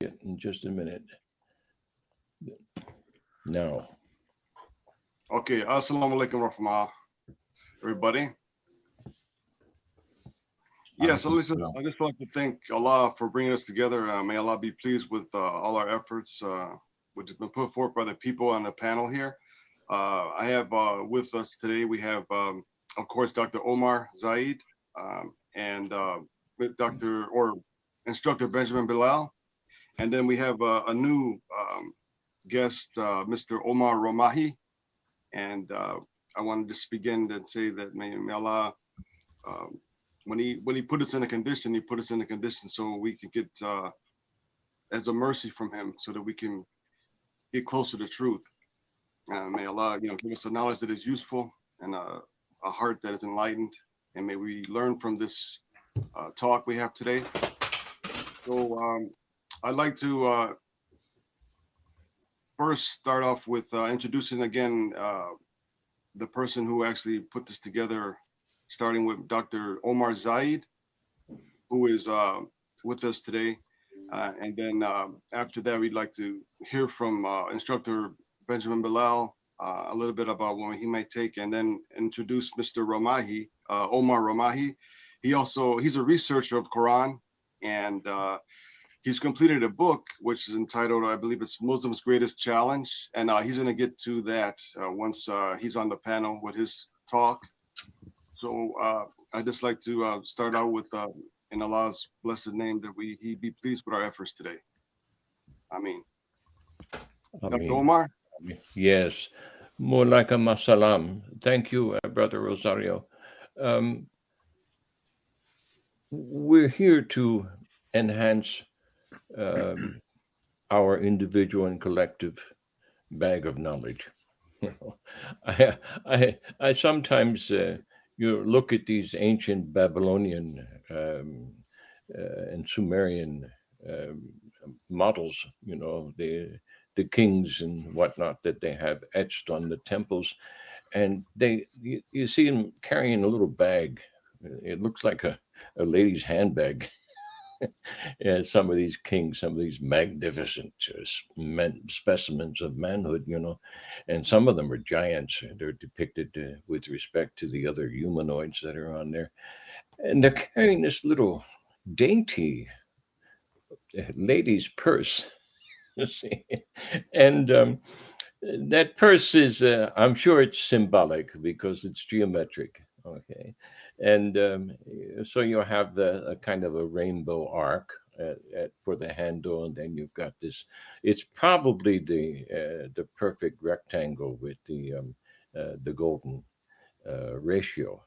in just a minute. No. Okay, assalamu alaikum rahmatullah, everybody. Yes, I just want to thank Allah for bringing us together. May Allah be pleased with all our efforts, which has been put forth by the people on the panel here. I have with us today, we have, of course, Dr. Omar Zaid and Instructor Benjamin Bilal. And then we have a new guest, Mr. Omar Romahi. And I want to just begin and say that may Allah, when he put us in a condition, he put us in a condition so we can get as a mercy from him, so that we can get closer to truth. May Allah, give us a knowledge that is useful and a heart that is enlightened, and may we learn from this talk we have today. So I'd like to first start off with introducing again the person who actually put this together, starting with Dr. Omar Zaid, who is with us today. And then after that, we'd like to hear from Instructor Benjamin Bilal a little bit about what he might take, and then introduce Mr. Romahi, Omar Romahi. He's a researcher of Quran, and he's completed a book which is entitled, I believe it's Muslim's Greatest Challenge, and he's going to get to that once he's on the panel with his talk. So I'd just like to start out with, in Allah's blessed name, that he be pleased with our efforts today. Ameen. Dr. Omar? Yes. Mulaikum assalam. Thank you, Brother Rosario. We're here to enhance our individual and collective bag of knowledge. I sometimes look at these ancient Babylonian and Sumerian models, the kings and whatnot that they have etched on the temples, and you see them carrying a little bag. It looks like a lady's handbag. Some of these kings, some of these magnificent specimens of manhood, and some of them are giants. They're depicted with respect to the other humanoids that are on there. And they're carrying this little dainty lady's purse. You see? And that purse is, I'm sure it's symbolic because it's geometric. Okay. And so you have a kind of a rainbow arc for the handle, and then you've got this. It's probably the perfect rectangle with the golden ratio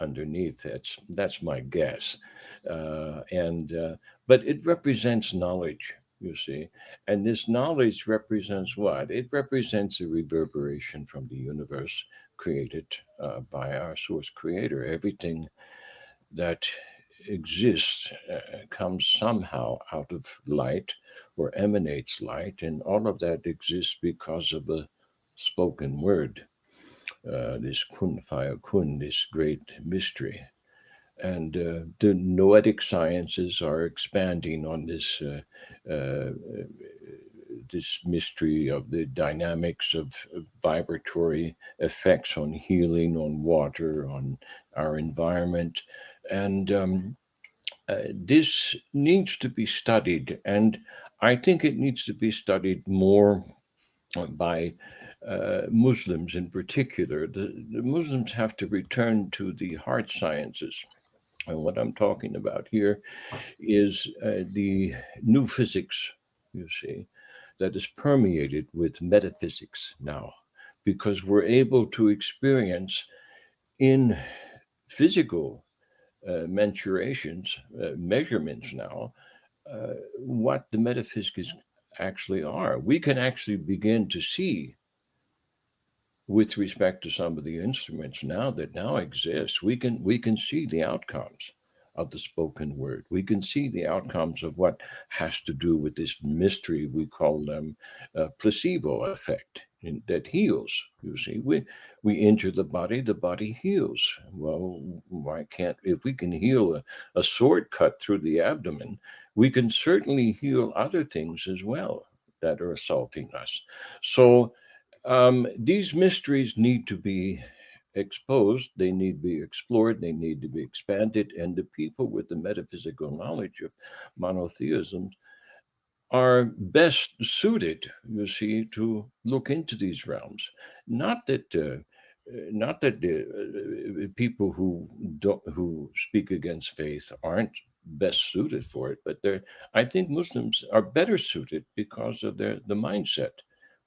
underneath. That's my guess, but it represents knowledge. You see, and this knowledge represents what? It represents a reverberation from the universe created by our source creator. Everything that exists comes somehow out of light or emanates light, and all of that exists because of a spoken word, this kun fayakun, this great mystery. And the noetic sciences are expanding on this this mystery of the dynamics of vibratory effects on healing, on water, on our environment, and this needs to be studied. And I think it needs to be studied more by Muslims in particular. The Muslims have to return to the hard sciences. And what I'm talking about here is the new physics, you see, that is permeated with metaphysics now, because we're able to experience in physical measurements now, what the metaphysics actually are. We can actually begin to see, with respect to some of the instruments now exist, we can see the outcomes of the spoken word. We can see the outcomes of what has to do with this mystery we call them placebo effect that heals. You see, we injure the body heals. Well, why can't, if we can heal a sword cut through the abdomen, we can certainly heal other things as well that are assaulting us. So these mysteries need to be exposed, they need to be explored, they need to be expanded, and the people with the metaphysical knowledge of monotheism are best suited, you see, to look into these realms. Not that, not that people who speak against faith aren't best suited for it, but they're. I think Muslims are better suited because of the mindset,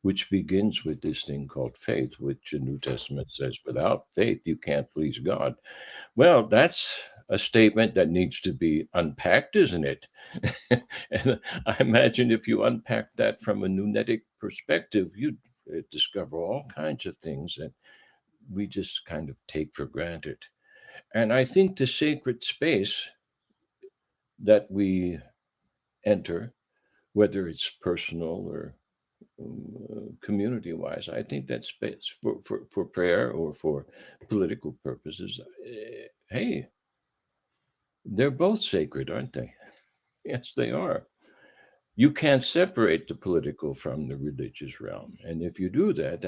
which begins with this thing called faith, which the New Testament says, without faith you can't please God. Well, that's a statement that needs to be unpacked, isn't it? And I imagine if you unpack that from a nunetic perspective, you'd discover all kinds of things that we just kind of take for granted. And I think the sacred space that we enter, whether it's personal or community wise, I think that space for prayer or for political purposes, hey, they're both sacred, aren't they? Yes, they are. You can't separate the political from the religious realm, and if you do that,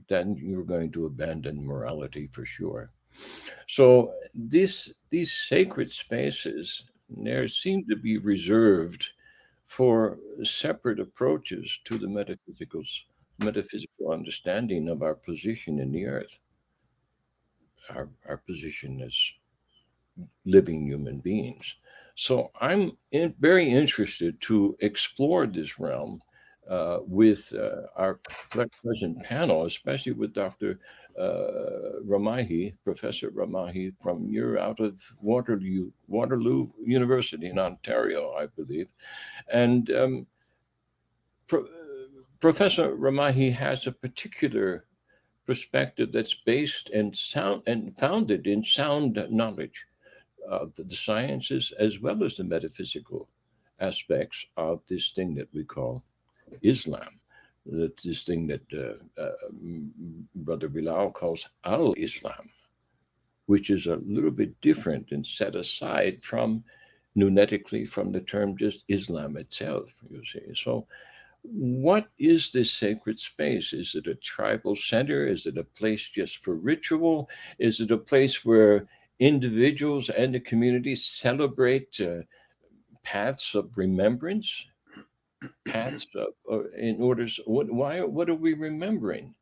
then you're going to abandon morality for sure. So these sacred spaces there seem to be reserved for separate approaches to the metaphysical understanding of our position in the earth, our position as living human beings. So very interested to explore this realm with our present panel, especially with Dr. Ramahi, Professor Ramahi, from you're out of Waterloo University in Ontario, I believe. And Pro- Professor Ramahi has a particular perspective that's based and sound and founded in sound knowledge of the sciences as well as the metaphysical aspects of this thing that we call Islam. This thing that Brother Bilal calls Al Islam, which is a little bit different and set aside from nunetically from the term just Islam itself, you see. So, what is this sacred space? Is it a tribal center? Is it a place just for ritual? Is it a place where individuals and the community celebrate paths of remembrance? Paths of, in order. Why? What are we remembering?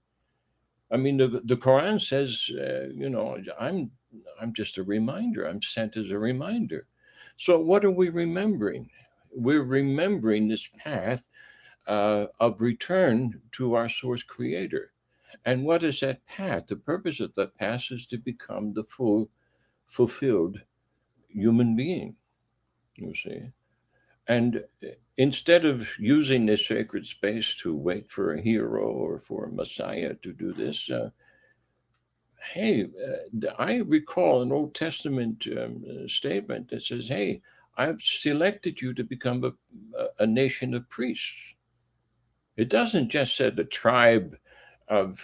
I mean, the Quran says, I'm just a reminder. I'm sent as a reminder. So, what are we remembering? We're remembering this path of return to our source creator. And what is that path? The purpose of that path is to become the fulfilled human being, you see. And instead of using this sacred space to wait for a hero or for a messiah to do this, hey, I recall an Old Testament statement that says, hey, I've selected you to become a nation of priests. It doesn't just say the tribe of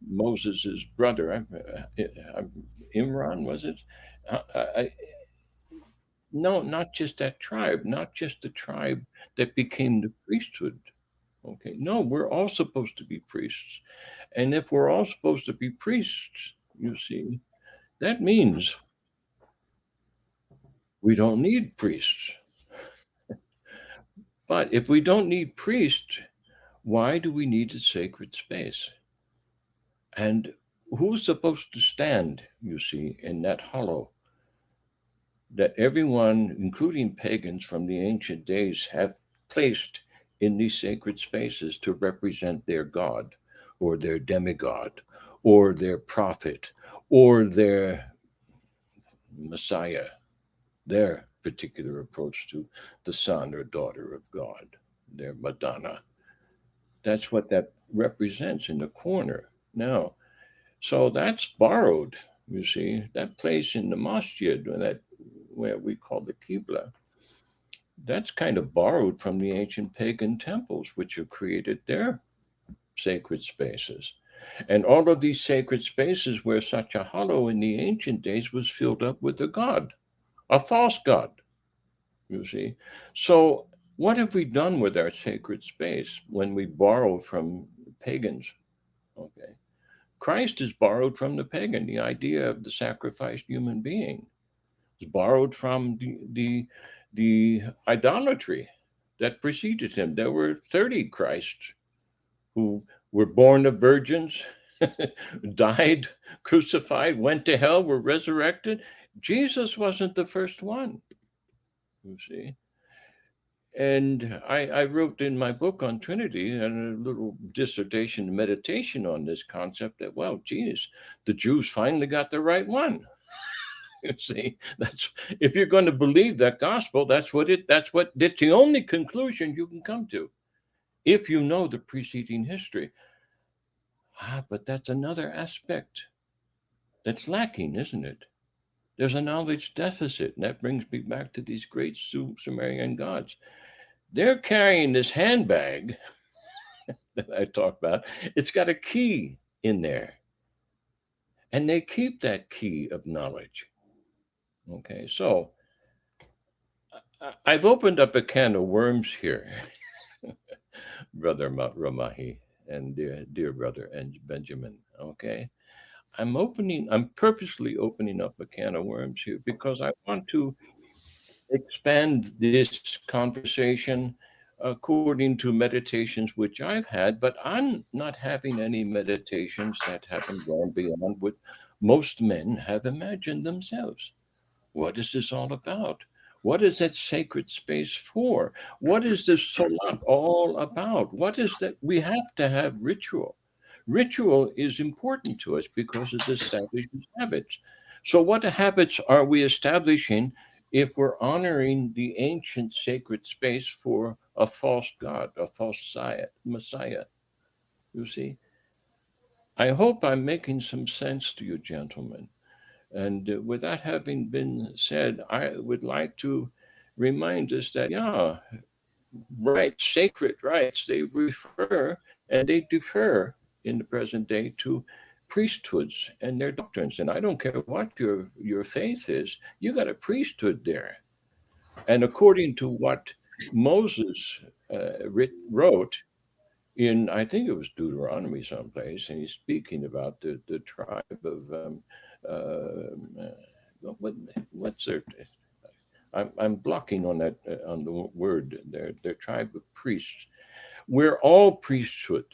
Moses's brother, Imran, was it? I, no, not just that tribe, not just the tribe that became the priesthood. Okay, no, we're all supposed to be priests. And if we're all supposed to be priests, you see, that means we don't need priests. But if we don't need priests, why do we need a sacred space? And who's supposed to stand, you see, in that hollow that everyone, including pagans from the ancient days, have placed in these sacred spaces to represent their God or their demigod or their prophet or their Messiah, their particular approach to the son or daughter of God, their Madonna. That's what that represents in the corner. Now, so that's borrowed, you see. That place in the masjid, that where we call the Qibla, that's kind of borrowed from the ancient pagan temples, which have created their sacred spaces. And all of these sacred spaces where such a hollow in the ancient days was filled up with a god, a false god. You see? So, what have we done with our sacred space when we borrow from pagans? Okay. Christ is borrowed from the pagan. The idea of the sacrificed human being is borrowed from the idolatry that preceded him. There were 30 Christs who were born of virgins, died, crucified, went to hell, were resurrected. Jesus wasn't the first one, you see. And I wrote in my book on Trinity and a little dissertation meditation on this concept that, well, geez, the Jews finally got the right one. You see, that's if you're going to believe that gospel, that's the only conclusion you can come to if you know the preceding history. But that's another aspect that's lacking, isn't it? There's a knowledge deficit, and that brings me back to these great Sumerian gods. They're carrying this handbag that I talked about. It's got a key in there, and they keep that key of knowledge. Okay, so I've opened up a can of worms here, brother Ramahi and dear brother and Benjamin. Okay, I'm purposely opening up a can of worms here because I want to expand this conversation according to meditations which I've had, but I'm not having any meditations that haven't gone beyond what most men have imagined themselves. What is this all about? What is that sacred space for? What is this salat all about? What is that? We have to have ritual. Ritual is important to us because it establishes habits. So, what habits are we establishing if we're honoring the ancient sacred space for a false god, a false Messiah? You see, I hope I'm making some sense to you, gentlemen. And with that having been said, I would like to remind us that, yeah, rights, sacred rights, they refer and they defer in the present day to priesthoods and their doctrines. And I don't care what your faith is, you got a priesthood there. And according to what Moses wrote in, I think it was Deuteronomy someplace, and he's speaking about the tribe of what what's their I'm blocking on that on the word their tribe of priests. We're all priesthood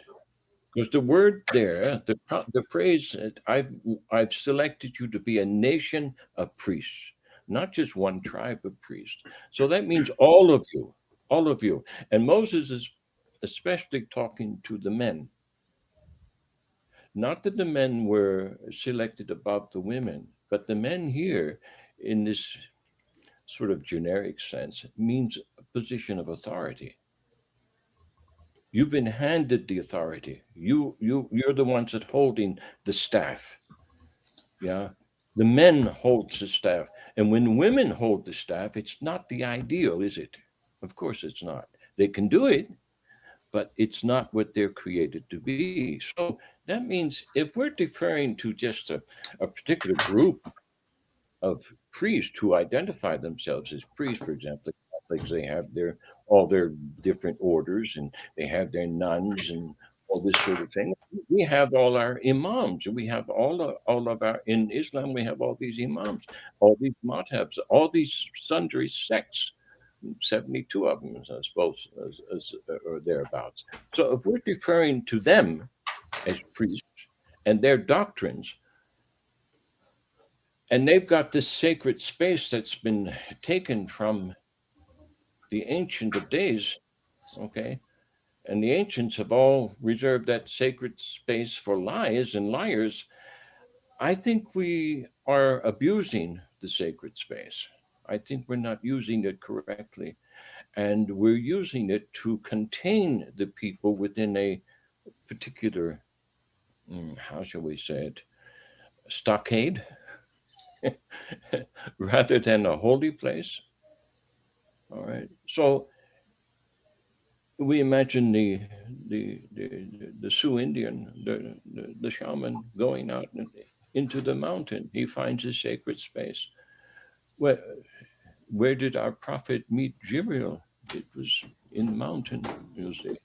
because the word there, the phrase I've selected you to be a nation of priests, not just one tribe of priests. So that means all of you. And Moses is especially talking to the men. Not that the men were selected above the women, but the men here, in this sort of generic sense, means a position of authority. You've been handed the authority. You're the ones that holding the staff. Yeah. The men hold the staff. And when women hold the staff, it's not the ideal, is it? Of course it's not. They can do it, but it's not what they're created to be. So that means if we're deferring to just a particular group of priests who identify themselves as priests, for example, Catholics, they have all their different orders and they have their nuns and all this sort of thing. We have all our imams, and we have all of our in Islam. We have all these imams, all these madhabs, all these sundry sects 72 of them, I suppose, or thereabouts. So if we're referring to them as priests and their doctrines, and they've got this sacred space that's been taken from the Ancient of Days, okay, and the ancients have all reserved that sacred space for lies and liars, I think we are abusing the sacred space. I think we're not using it correctly. And we're using it to contain the people within a particular, how shall we say it, stockade, rather than a holy place. All right. So we imagine the Sioux Indian, the shaman going out into the mountain. He finds a sacred space. Well, where did our prophet meet Jibril? It was in the mountain. You see,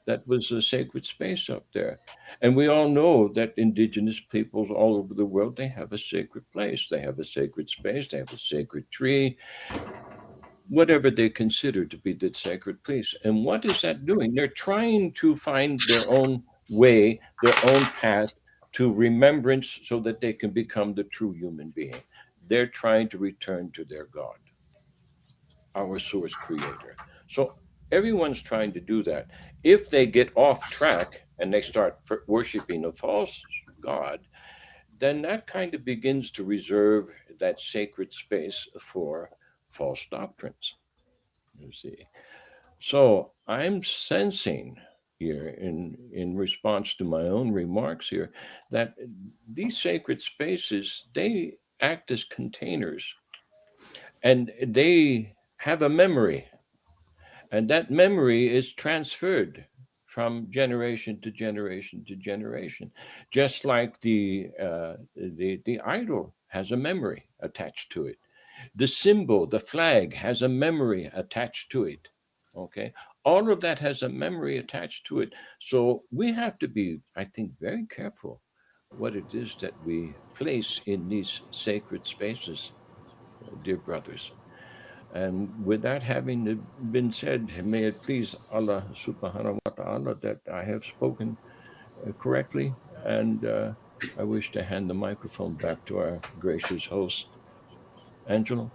that was a sacred space up there. And we all know that indigenous peoples all over the world, they have a sacred place. They have a sacred space. They have a sacred tree, whatever they consider to be that sacred place. And what is that doing? They're trying to find their own way, their own path to remembrance so that they can become the true human being. They're trying to return to their God, our source creator. So everyone's trying to do that. If they get off track and they start worshiping a false God, then that kind of begins to reserve that sacred space for false doctrines. You see. So I'm sensing here in response to my own remarks here that these sacred spaces, they act as containers and they have a memory, and that memory is transferred from generation to generation to generation, just like the idol has a memory attached to it. The symbol, the flag, has a memory attached to it. Okay, all of that has a memory attached to it. So we have to be, I think, very careful what it is that we place in these sacred spaces, dear brothers. And with that having been said, may it please Allah subhanahu wa ta'ala that I have spoken correctly. And I wish to hand the microphone back to our gracious host, Angelo.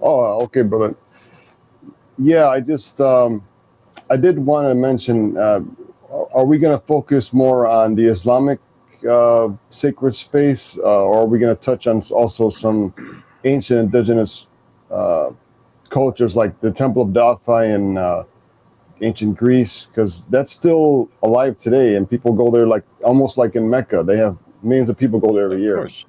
Oh, okay, brother. Yeah, I did want to mention. Are we going to focus more on the Islamic sacred space, or are we going to touch on also some ancient indigenous uh, cultures like the Temple of Delphi in ancient Greece? Because that's still alive today, and people go there like almost like in Mecca. They have millions of people go there every Of year. course.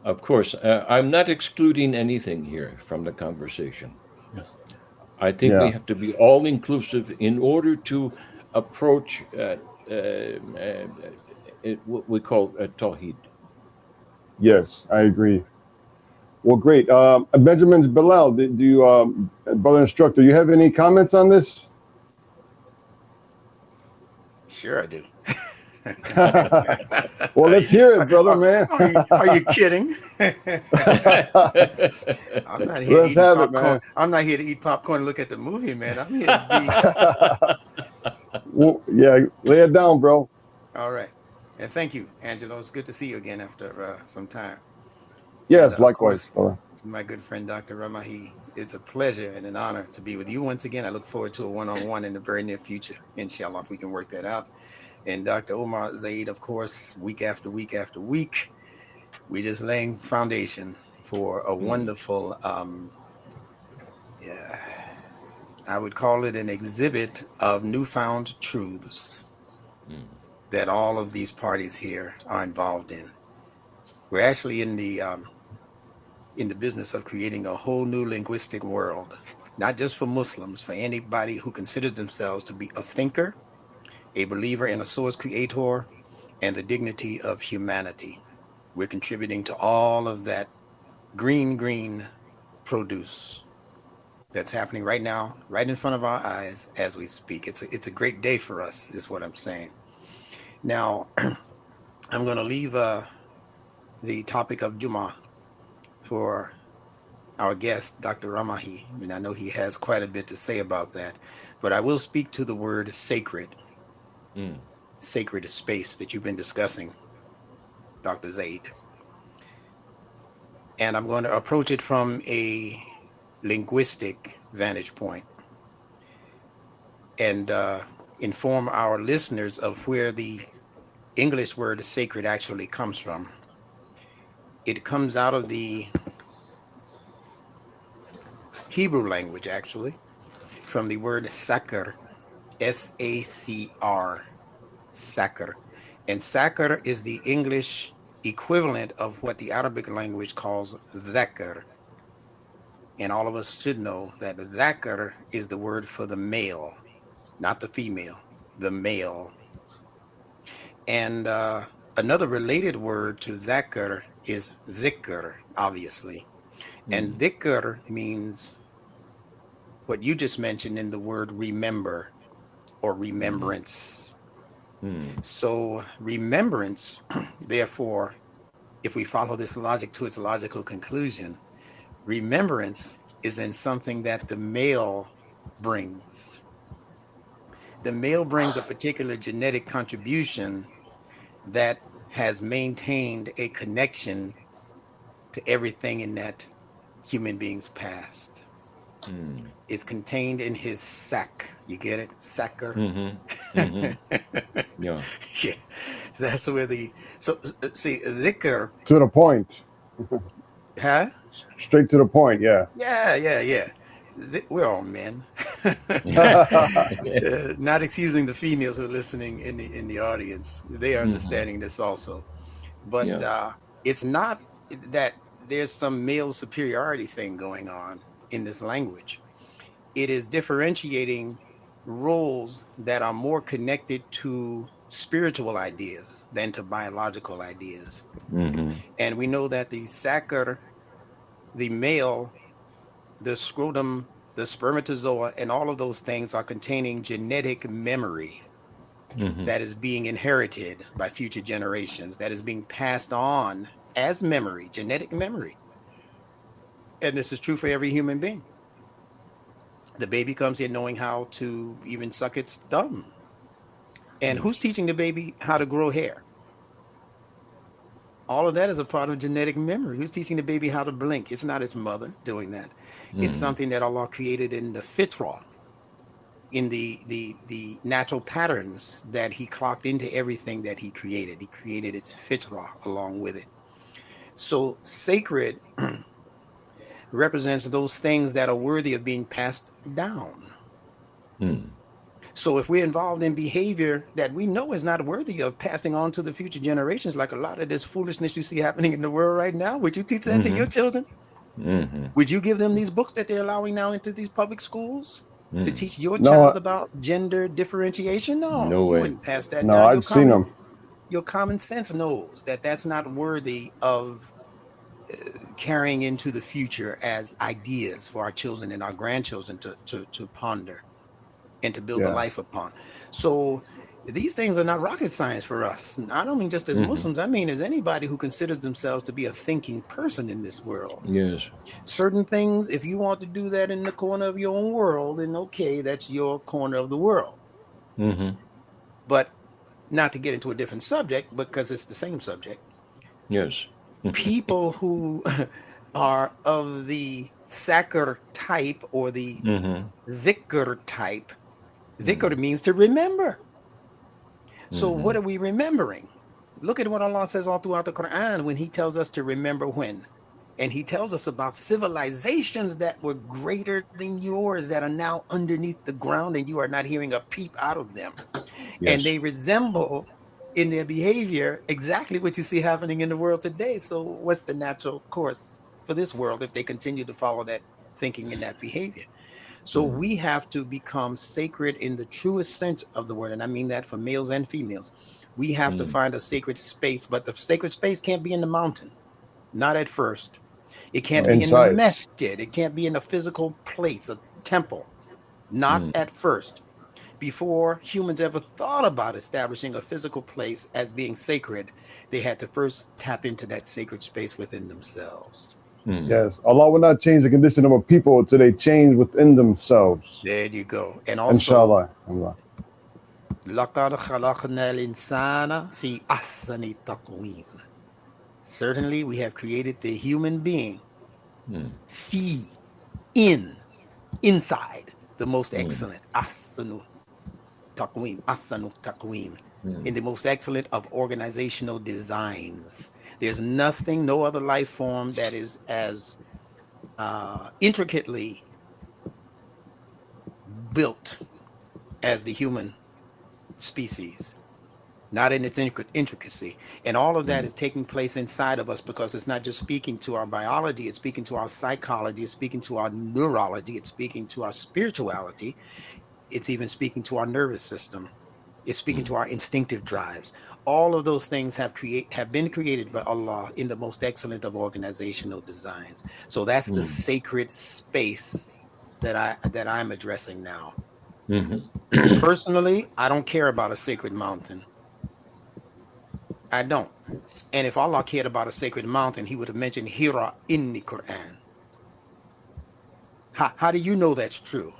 Of course. I'm not excluding anything here from the conversation. Yes. I think we Yeah. have to be all inclusive in order to approach what we call Tawhid. Yes, I agree. Well, great. Benjamin Bilal, do you, brother instructor, you have any comments on this? Sure, I do. Well, let's hear it, brother, man. Are you kidding? I'm not here Let's eating have it, popcorn. man. I'm not here to eat popcorn and look at the movie, man. I'm here to Well, yeah, lay it down, bro. be all right. And thank you, Angelo. It's good to see you again after some time. And Yes, of likewise, course, brother. to my good friend, Dr. Ramahi, it's a pleasure and an honor to be with you once again. I look forward to a one-on-one in the very near future, inshallah, if we can work that out. And Dr. Omar Zaid, of course, week after week after week, we're just laying foundation for a wonderful, yeah, I would call it an exhibit of newfound truths that all of these parties here are involved in. We're actually in the business of creating a whole new linguistic world, not just for Muslims, for anybody who considers themselves to be a thinker, a believer in a source creator, and the dignity of humanity. We're contributing to all of that green produce that's happening right now, right in front of our eyes as we speak. It's a great day for us, is what I'm saying. Now, I'm going to leave the topic of Jummah for our guest, Dr. Ramahi. I mean, I know he has quite a bit to say about that, but I will speak to the word sacred, sacred space that you've been discussing, Dr. Zaid. And I'm going to approach it from a linguistic vantage point and inform our listeners of where the English word sacred actually comes from. It comes out of the Hebrew language, actually, from the word sakr, S-A-C-R, sakr. And sakr is the English equivalent of what the Arabic language calls dhakr. And all of us should know that dhakr is the word for the male, not the female, the male. And another related word to dhakr is dhikr, obviously. And dhikr means what you just mentioned in the word remember or remembrance. So remembrance, therefore, if we follow this logic to its logical conclusion, remembrance is in something that the male brings. The male brings a particular genetic contribution that has maintained a connection to everything in that human being's past. It's contained in his sac. You get it? Sacker. Yeah. Yeah. That's where see, dhikr, To the point. huh? Straight to the point. Yeah. Yeah. We're all men. Not excusing the females who are listening in the audience. They are understanding this also. But it's not that there's some male superiority thing going on in this language. It is differentiating roles that are more connected to spiritual ideas than to biological ideas. And we know that the sacer, the male, the scrotum, the spermatozoa, and all of those things are containing genetic memory that is being inherited by future generations, that is being passed on as memory, genetic memory. And this is true for every human being. The baby comes here knowing how to even suck its thumb. And who's teaching the baby how to grow hair? All of that is a part of genetic memory. Who's teaching the baby how to blink? It's not its mother doing that. It's something that Allah created in the fitrah, in the natural patterns that he clocked into everything that he created. He created its fitrah along with it. So sacred represents those things that are worthy of being passed down. So if we're involved in behavior that we know is not worthy of passing on to the future generations, like a lot of this foolishness you see happening in the world right now, would you teach that to your children? Would you give them these books that they're allowing now into these public schools to teach your child about gender differentiation? No, No you way. wouldn't pass that No, down. I've seen them. Your common sense knows that that's not worthy of carrying into the future as ideas for our children and our grandchildren to ponder and to build a life upon. So these things are not rocket science for us. I don't mean just as Muslims. I mean as anybody who considers themselves to be a thinking person in this world. Yes. Certain things, if you want to do that in the corner of your own world, then okay, that's your corner of the world. But not to get into a different subject, because it's the same subject. Yes. People who are of the sakr type or the dhikr type, dhikr means to remember. So what are we remembering? Look at what Allah says all throughout the Quran when he tells us to remember when. And he tells us about civilizations that were greater than yours that are now underneath the ground and you are not hearing a peep out of them. Yes. And they resemble in their behavior exactly what you see happening in the world today. So what's the natural course for this world if they continue to follow that thinking and that behavior? So we have to become sacred in the truest sense of the word. And I mean that for males and females. We have to find a sacred space, but the sacred space can't be in the mountain. Not at first. It can't be in the masjid. It can't be in a physical place, a temple. Not at first. Before humans ever thought about establishing a physical place as being sacred, they had to first tap into that sacred space within themselves. Yes, Allah will not change the condition of a people until they change within themselves. There you go. And also, Inshallah. لَقَدْ خَلَقْنَا الْإِنسَانَ فِي أَحْسَنِ تَقْوِيمٍ. Certainly, we have created the human being inside, the most excellent, ahsanu taqweem, in the most excellent of organizational designs. There's nothing, no other life form that is as intricately built as the human species. Not in its intricacy. And all of that is taking place inside of us because it's not just speaking to our biology, it's speaking to our psychology, it's speaking to our neurology, it's speaking to our spirituality, it's even speaking to our nervous system, it's speaking to our instinctive drives. all of those things have been created by Allah in the most excellent of organizational designs. So that's the sacred space that I'm addressing now. Personally, I don't care about a sacred mountain. I don't. And if Allah cared about a sacred mountain, he would have mentioned Hira in the Quran. How do you know that's true?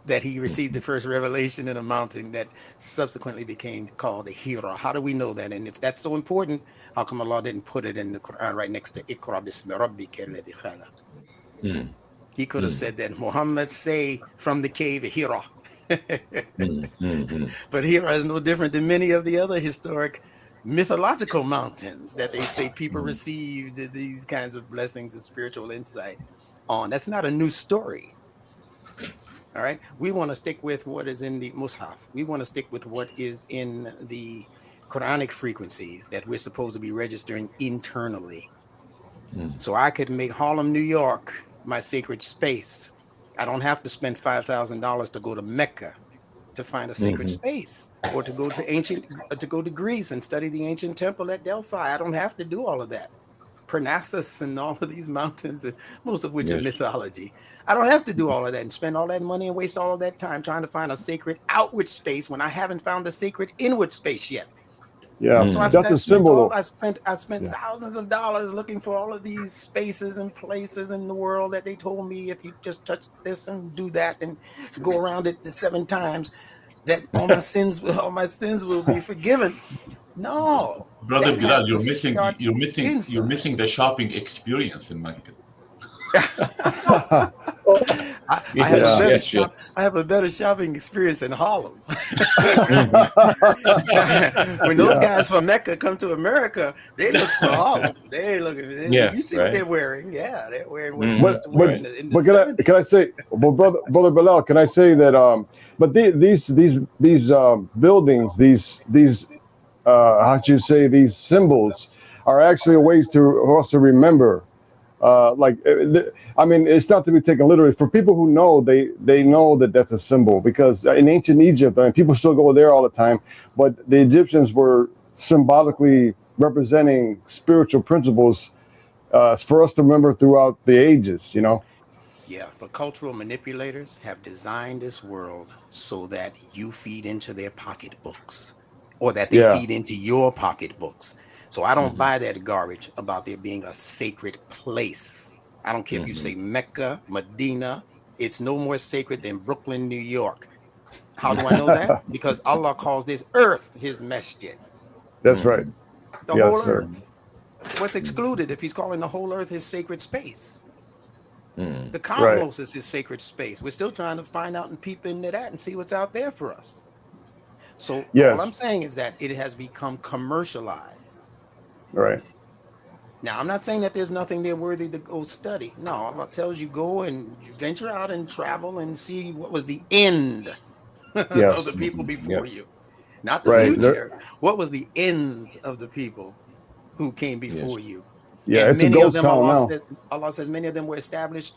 That he received the first revelation in a mountain that subsequently became called the Hira. How do we know that? And if that's so important, how come Allah didn't put it in the Quran right next to Iqra bismi rabbika alladhi khalaq? He could have said that Muhammad say from the cave of Hira. But Hira is no different than many of the other historic mythological mountains that they say people received these kinds of blessings and spiritual insight on. That's not a new story. All right. We want to stick with what is in the Mus'haf. We want to stick with what is in the Quranic frequencies that we're supposed to be registering internally. So I could make Harlem, New York, my sacred space. I don't have to spend $5,000 to go to Mecca to find a sacred space, or to go to Greece and study the ancient temple at Delphi. I don't have to do all of that. Parnassus and all of these mountains, most of which are mythology. I don't have to do all of that and spend all that money and waste all of that time trying to find a sacred outward space when I haven't found the sacred inward space yet. Yeah, So that's a symbol. I spent thousands of dollars looking for all of these spaces and places in the world that they told me if you just touch this and do that and go around it 7 times, that all my sins will be forgiven. No, brother Bilal, you're missing the shopping experience in Mecca. I have a better shopping experience in Harlem. When those guys from Mecca come to America, they look for Harlem. They look at it. You see what they're wearing. Yeah, they're wearing what they used to wear in the 70s. Can I say, well, brother Bilal, can I say that? But these buildings, these how should you say, these symbols are actually ways for us to remember. I mean, it's not to be taken literally. For people who know, they know that that's a symbol, because in ancient Egypt, I mean, people still go there all the time, but the Egyptians were symbolically representing spiritual principles for us to remember throughout the ages, you know? Yeah, but cultural manipulators have designed this world so that you feed into their pocketbooks, or that they feed into your pocketbooks. So I don't buy that garbage about there being a sacred place. I don't care if you say Mecca, Medina. It's no more sacred than Brooklyn, New York. How do I know that? Because Allah calls this earth his masjid. That's right. The whole earth. What's excluded if he's calling the whole earth his sacred space? The cosmos is his sacred space. We're still trying to find out and peep into that and see what's out there for us. So all I'm saying is that it has become commercialized. Right. Now, I'm not saying that there's nothing there worthy to go study. No, Allah tells you go and venture out and travel and see what was the end of the people before you. Not the future. What was the ends of the people who came before you? Yeah, and it's many a ghost of them, town Allah says many of them were established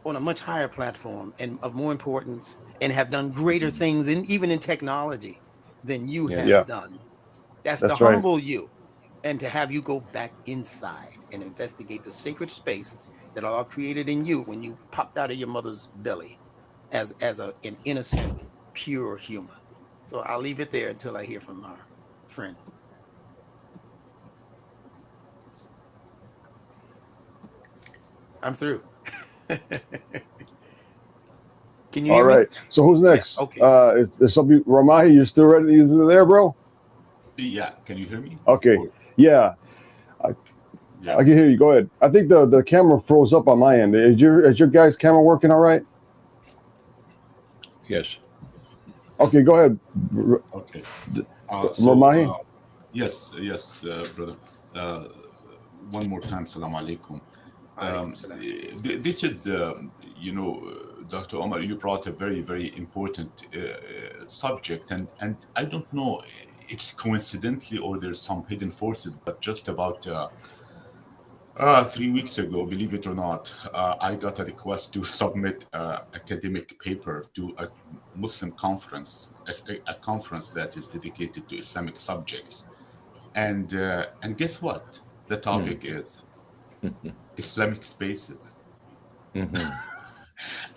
on a much higher platform and of more importance, and have done greater things even in technology than you have done. That's to humble you and to have you go back inside and investigate the sacred space that Allah created in you when you popped out of your mother's belly as an innocent, pure human. So I'll leave it there until I hear from our friend. I'm through. Can you hear me? All right. So who's next? Yeah, okay. Is somebody, Ramahi, you still ready? You still there, bro? Yeah. Can you hear me? Okay. Yeah. I can hear you. Go ahead. I think the camera froze up on my end. Is your guys' camera working all right? Yes. Okay, go ahead. Okay. Ramahi? Yes, brother. One more time, salam alaikum. This is, Dr. Omar, you brought a very, very important subject, and I don't know, it's coincidentally or there's some hidden forces, but just about 3 weeks ago, believe it or not, I got a request to submit an academic paper to a Muslim conference, a conference that is dedicated to Islamic subjects. And guess what? The topic is Islamic spaces.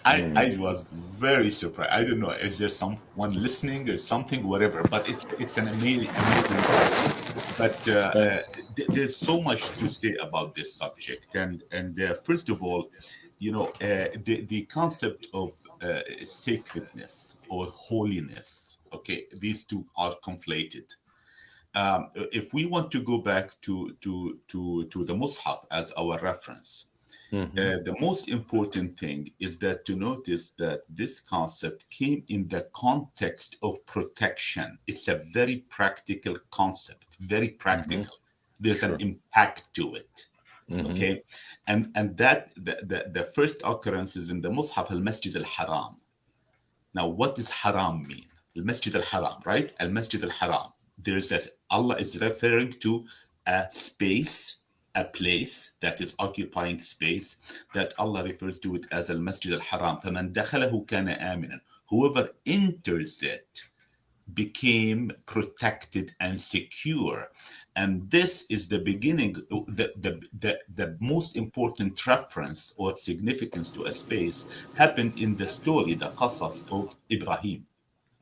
I was very surprised. I don't know, is there someone listening or something, whatever, but it's an amazing topic. But there's so much to say about this subject. And first of all, the concept of sacredness or holiness, okay, these two are conflated. If we want to go back to the Mus'haf as our reference, the most important thing is that to notice that this concept came in the context of protection. It's a very practical concept, very practical. There's an impact to it. Okay, and that the first occurrence is in the Mus'haf al-Masjid al-Haram. Now, what does haram mean? Al-Masjid al-Haram, right? Al-Masjid al-Haram. Allah is referring to a space, a place that is occupying space, that Allah refers to it as Al-Masjid al-Haram. فَمَنْ دَخَلَهُ كَانَ آمِنًا. Whoever enters it became protected and secure. And this is the beginning, the most important reference or significance to a space happened in the story, the qasas of Ibrahim.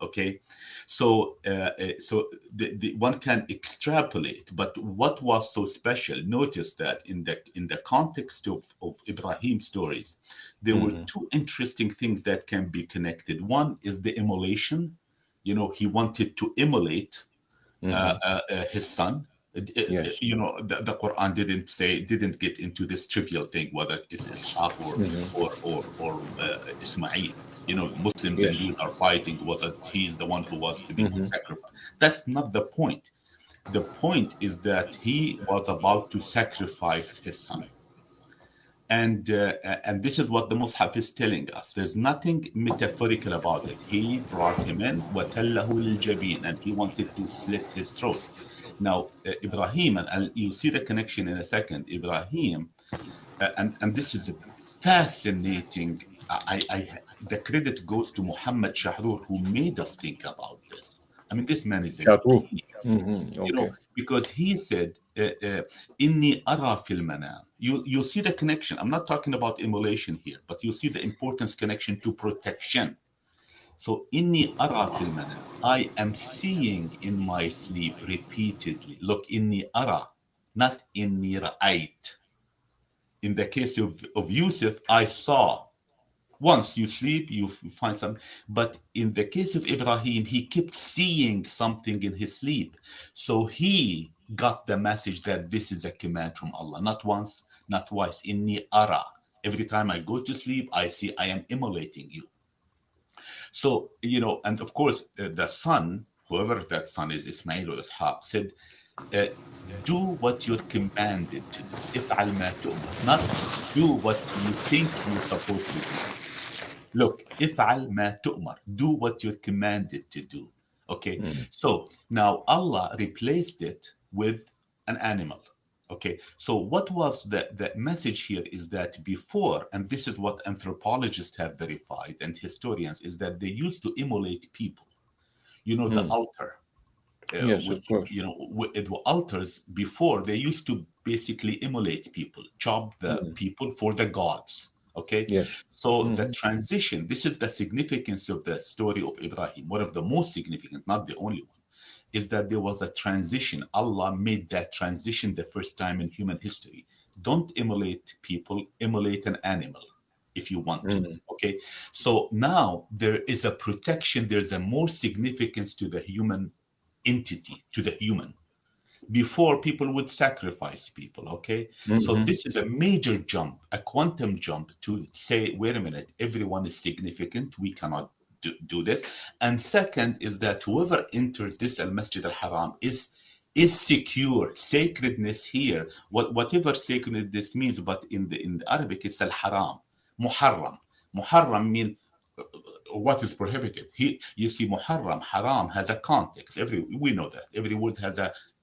Okay, so the one can extrapolate, but what was so special? Notice that in the context of Ibrahim stories, there were two interesting things that can be connected. One is the immolation. He wanted to immolate his son. Yes. The Quran didn't get into this trivial thing whether it's Ishaq or Ismail. Muslims and Jews are fighting whether he's the one who was to be sacrificed. That's not the point. The point is that he was about to sacrifice his son. And this is what the Mus'haf is telling us. There's nothing metaphorical about it. He brought him in, وَتَلَّهُ الْجَبِينَ, and he wanted to slit his throat. Now, Ibrahim, and you'll see the connection in a second, Ibrahim, and this is fascinating. The credit goes to Muhammad Shahrur, who made us think about this. I mean, this man is a genius, Okay. because he said, "Inni ara fil manam." You see the connection. I'm not talking about immolation here, but you see the importance connection to protection. So, inni ara fil manam. I am seeing in my sleep repeatedly. Look, inni ara, not inni ra'ayt. In the case of Yusuf, I saw. Once you sleep, you find something. But in the case of Ibrahim, he kept seeing something in his sleep. So he got the message that this is a command from Allah. Not once, not twice. Inni ara. Every time I go to sleep, I see I am immolating you. So, and of course, the son, whoever that son is, Ismail or Ishaq, said, do what you're commanded to do. If'al ma tu'mar. Not do what you think you're supposed to do. Look, if'al ma tu'mar. Do what you're commanded to do. Okay. So now Allah replaced it with an animal. Okay. So what was the message here is that before, and this is what anthropologists have verified and historians, is that they used to immolate people. The altar. Yes, which, of course. it were altars before, they used to basically immolate people, chop the people for the gods. Okay. Yes. So the transition, this is the significance of the story of Ibrahim. One of the most significant, not the only one, is that there was a transition. Allah made that transition the first time in human history. Don't immolate people, immolate an animal if you want to. Okay. So now there is a protection, there's a more significance to the human entity, to the human. Before, people would sacrifice people. Okay. So this is a major jump, a quantum jump, to say, wait a minute, everyone is significant, we cannot do this. And second is that whoever enters this al-Masjid al-Haram is secure. Sacredness here, whatever sacredness means, but in the Arabic it's al-Haram. Muharram means what is prohibited. You see, Muharram, haram has a context. We know that every word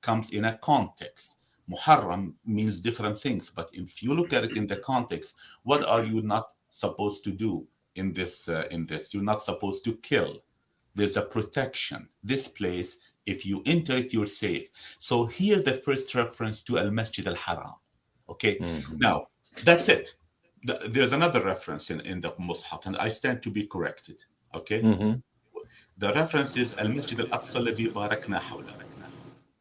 comes in a context. Muharram means different things, but if you look at it in the context, what are you not supposed to do in this? You're not supposed to kill. There's a protection. This place If you enter it, you're safe. So here the first reference to Al-Masjid al-Haram. Okay, now that's it. There's another reference in the Mus'haf, and I stand to be corrected. Okay, the reference is Al-Masjid al-Aqsa alladhi barakna hawla.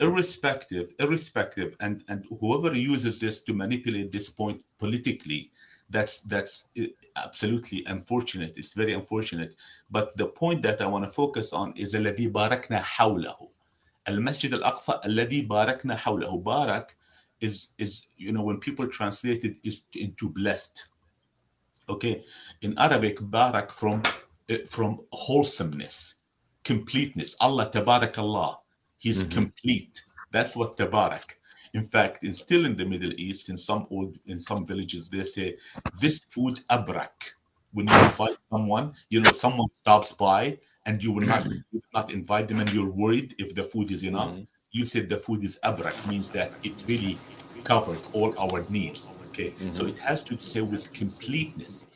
Irrespective, and whoever uses this to manipulate this point politically, that's absolutely unfortunate. It's very unfortunate. But the point that I want to focus on is الذي باركنا حوله. المسجد الأقصى الذي باركنا حوله. Barak is when people translate it is into blessed. Okay, in Arabic, barak from wholesomeness, completeness. Allah tabarak Allah. He's complete. That's what tabarak. In fact, still in the Middle East, in some villages, they say this food abrak. When you invite someone, someone stops by and you will not invite them, and you're worried if the food is enough. You said the food is abrak, means that it really covered all our needs. Okay, so it has to say with completeness.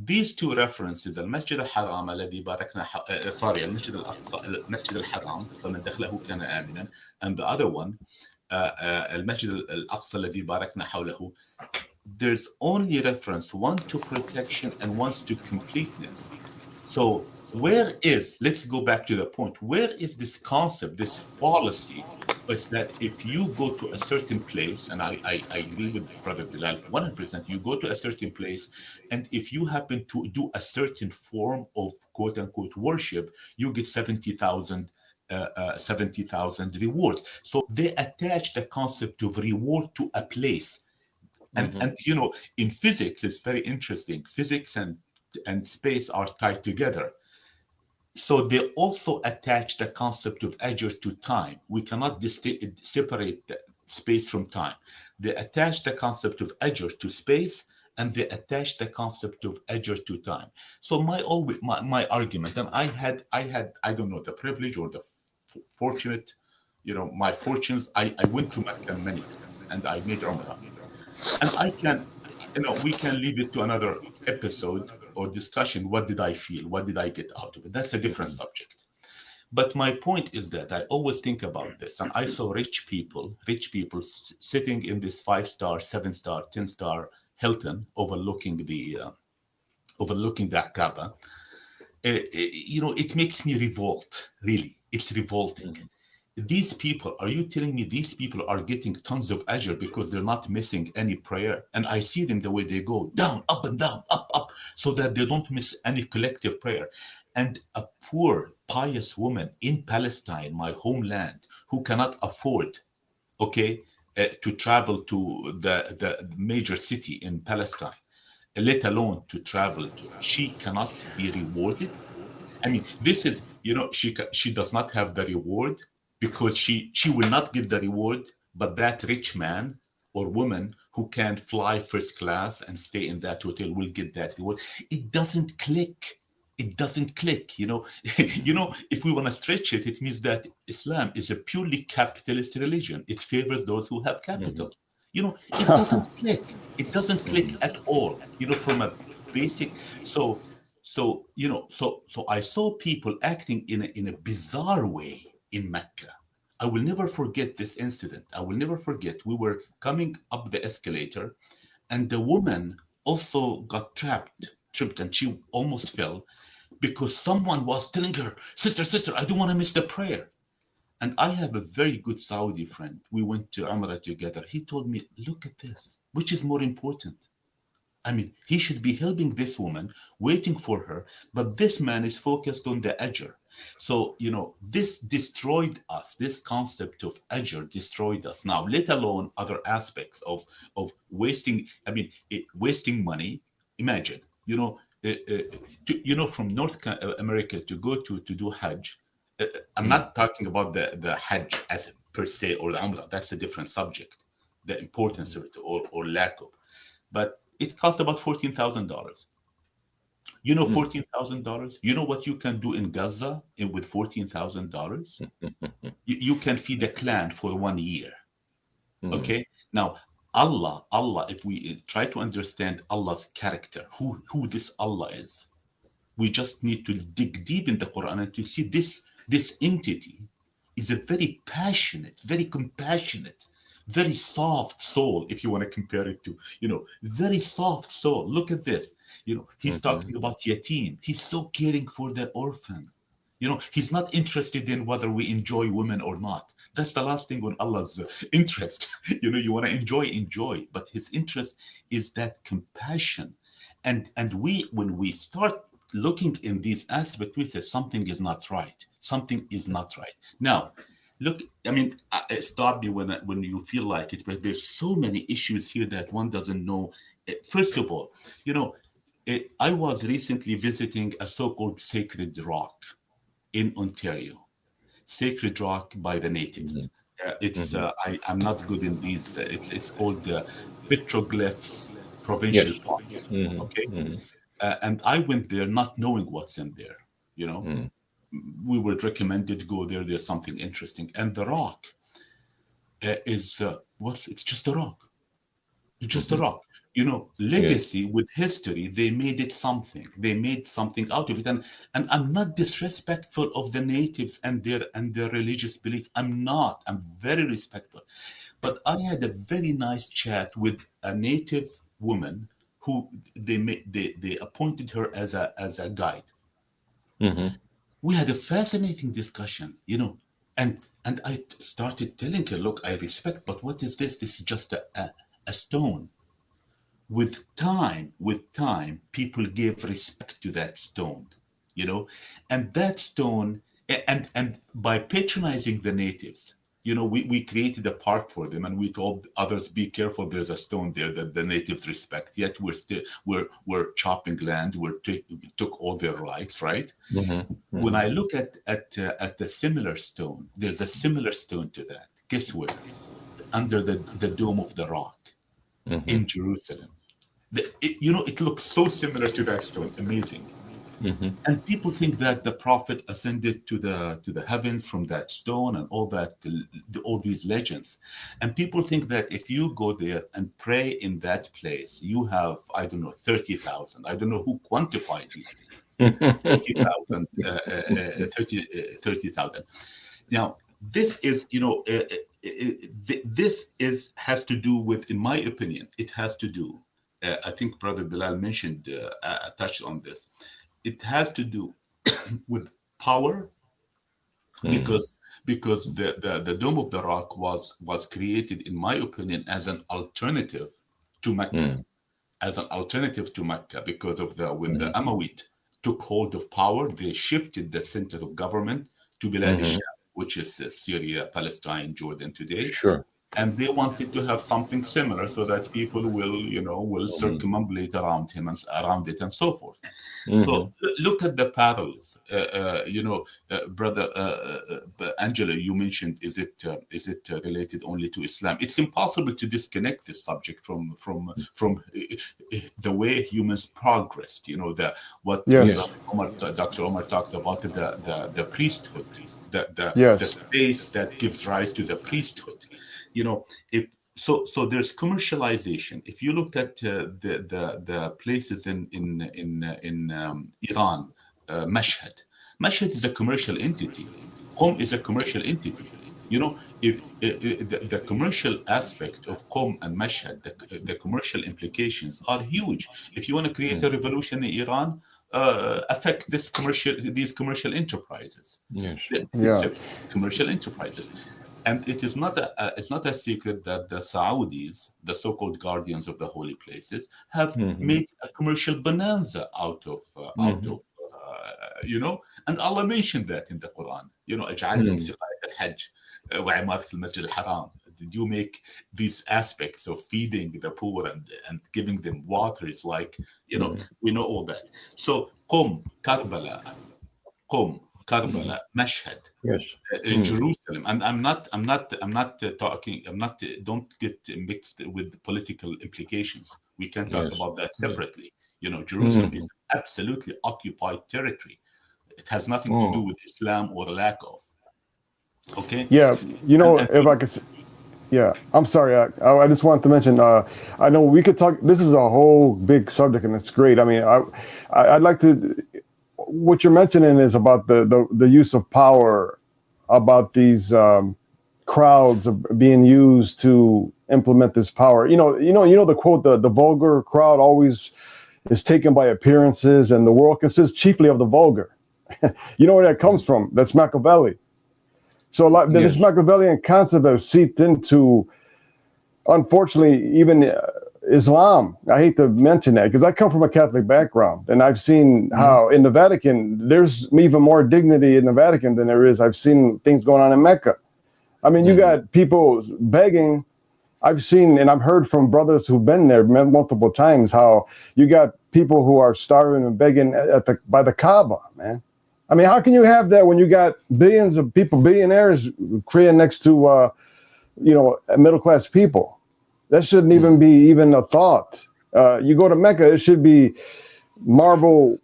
These two references, المسجد الحرام الذي باركنا sorry, المسجد الأقصى المسجد الحرام فمن دخله كان آمنا, and the other one المسجد الأقصى الذي باركنا حوله, there's only reference, one to protection and one to completeness. So let's go back to the point, where is this concept, this policy, is that if you go to a certain place, and I agree with Brother Bilal 100%, you go to a certain place, and if you happen to do a certain form of quote unquote worship, you get 70,000 rewards. So they attach the concept of reward to a place. And in physics, it's very interesting. Physics and space are tied together. So they also attach the concept of ajr to time. We cannot separate the space from time. They attach the concept of ajr to space, and they attach the concept of ajr to time. So my argument, and I had I don't know, the privilege or the fortunate, my fortunes. I went to Mecca many times, and I made Umrah. And I can, we can leave it to another episode or discussion. What did I feel? What did I get out of it? That's a different subject. But my point is that I always think about this. And I saw rich people sitting in this 5-star, 7-star, 10-star Hilton overlooking the Kaaba. It makes me revolt, really. It's revolting. These people, are you telling me these people are getting tons of ajr because they're not missing any prayer? And I see them the way they go down, up and down, up, so that they don't miss any collective prayer. And a poor, pious woman in Palestine, my homeland, who cannot afford, to travel to the major city in Palestine, let alone to travel to, she cannot be rewarded. I mean, this is, she does not have the reward because she will not give the reward, but that rich man or woman who can fly first class and stay in that hotel will get that reward. It doesn't click. It doesn't click. If we want to stretch it, it means that Islam is a purely capitalist religion. It favors those who have capital. It doesn't click. It doesn't click at all. From a basic. So I saw people acting in a bizarre way in Mecca. I will never forget this incident. I will never forget. We were coming up the escalator, and the woman also got tripped, and she almost fell because someone was telling her, sister, I don't want to miss the prayer. And I have a very good Saudi friend. We went to Umrah together. He told me, look at this. Which is more important? I mean, he should be helping this woman, waiting for her, but this man is focused on the ajr. So, this destroyed us. This concept of ajr destroyed us. Now, let alone other aspects of wasting, wasting money. Imagine, from North America to go to do Hajj. I'm not talking about the Hajj as per se or the Umrah. That's a different subject, the importance of it or lack of. But it cost about $14,000. $14,000. You know what you can do in Gaza with $14,000? You can feed a clan for 1 year. Okay. Now, Allah. If we try to understand Allah's character, who this Allah is, we just need to dig deep in the Quran and to see this entity is a very passionate, very compassionate, very soft soul, if you want to compare it to, very soft soul. Look at this. He's talking about yatim. He's so caring for the orphan. He's not interested in whether we enjoy women or not. That's the last thing on Allah's interest. You want to enjoy, but his interest is that compassion. And when we start looking in these aspects, we say something is not right. Something is not right. Now, look, I mean, stop me when you feel like it, but there's so many issues here that one doesn't know. First of all, I was recently visiting a so-called sacred rock in Ontario, sacred rock by the natives. I'm not good in these. It's called Petroglyphs Provincial Yes. Park. Okay, and I went there not knowing what's in there. We were recommended go there. There's something interesting, and the rock is it's just a rock. It's just a rock. Legacy with history, they made it something. They made something out of it. And I'm not disrespectful of the natives and their religious beliefs. I'm not. I'm very respectful. But I had a very nice chat with a native woman who they appointed her as a guide. We had a fascinating discussion, and I started telling her, look, I respect, but what is this? This is just a stone. With time, people gave respect to that stone, and that stone, and by patronizing the natives, we created a park for them, and we told others, be careful, there's a stone there that the natives respect. Yet we're chopping land, we took all their rights, right? When I look at the similar stone, there's a similar stone to that. Guess where? Under the Dome of the Rock in Jerusalem. It looks so similar to that stone. Amazing. And people think that the prophet ascended to the heavens from that stone and all that, all these legends. And people think that if you go there and pray in that place, you have, I don't know, 30,000. I don't know who quantified these things. 40,000, 30,000. Now, this is, has to do with, in my opinion, it has to do. I think Brother Bilal mentioned, touched on this. It has to do with power, because the Dome of the Rock was created, in my opinion, as an alternative to Mecca, because of when the Umayyad took hold of power, they shifted the center of government to Bilad al-Sham, which is Syria, Palestine, Jordan today. Sure. And they wanted to have something similar so that people will circumambulate around him and around it and so forth. So look at the parallels. Brother Angela, you mentioned, is it related only to Islam? It's impossible to disconnect this subject from the way humans progressed. Dr. Omar talked about the priesthood, the space that gives rise to the priesthood. So there's commercialization. If you look at the places in Iran, Mashhad is a commercial entity. Qom is a commercial entity. If the commercial aspect of Qom and Mashhad, the commercial implications are huge. If you want to create a revolution in Iran, affect these commercial enterprises. Yes. It's commercial enterprises. And it is it's not a secret that the Saudis, the so-called guardians of the holy places, have made a commercial bonanza out of and Allah mentioned that in the Quran. Did you make these aspects of feeding the poor and giving them water is like, we know all that. So Qom, Karbala, Mashhad, yes, Jerusalem, and I'm not talking. Don't get mixed with the political implications. We can talk about that separately. Jerusalem is absolutely occupied territory. It has nothing to do with Islam or the lack of. Okay. Yeah, if I could. Yeah, I'm sorry. I just want to mention. I know we could talk. This is a whole big subject, and it's great. I mean, I'd like to. What you're mentioning is about the use of power about these crowds being used to implement this power. You know the quote, the vulgar crowd always is taken by appearances, and the world consists chiefly of the vulgar. You know where that comes from? That's Machiavelli. So a lot, this Machiavellian concept has seeped into, unfortunately, even Islam. I hate to mention that because I come from a Catholic background, and I've seen how in the Vatican, there's even more dignity in the Vatican than there is. I've seen things going on in Mecca. I mean, you got people begging. I've seen and I've heard from brothers who've been there multiple times how you got people who are starving and begging by the Kaaba, man. I mean, how can you have that when you got billions of people, billionaires, creating next to middle class people? That shouldn't even be even a thought. You go to Mecca, it should be marble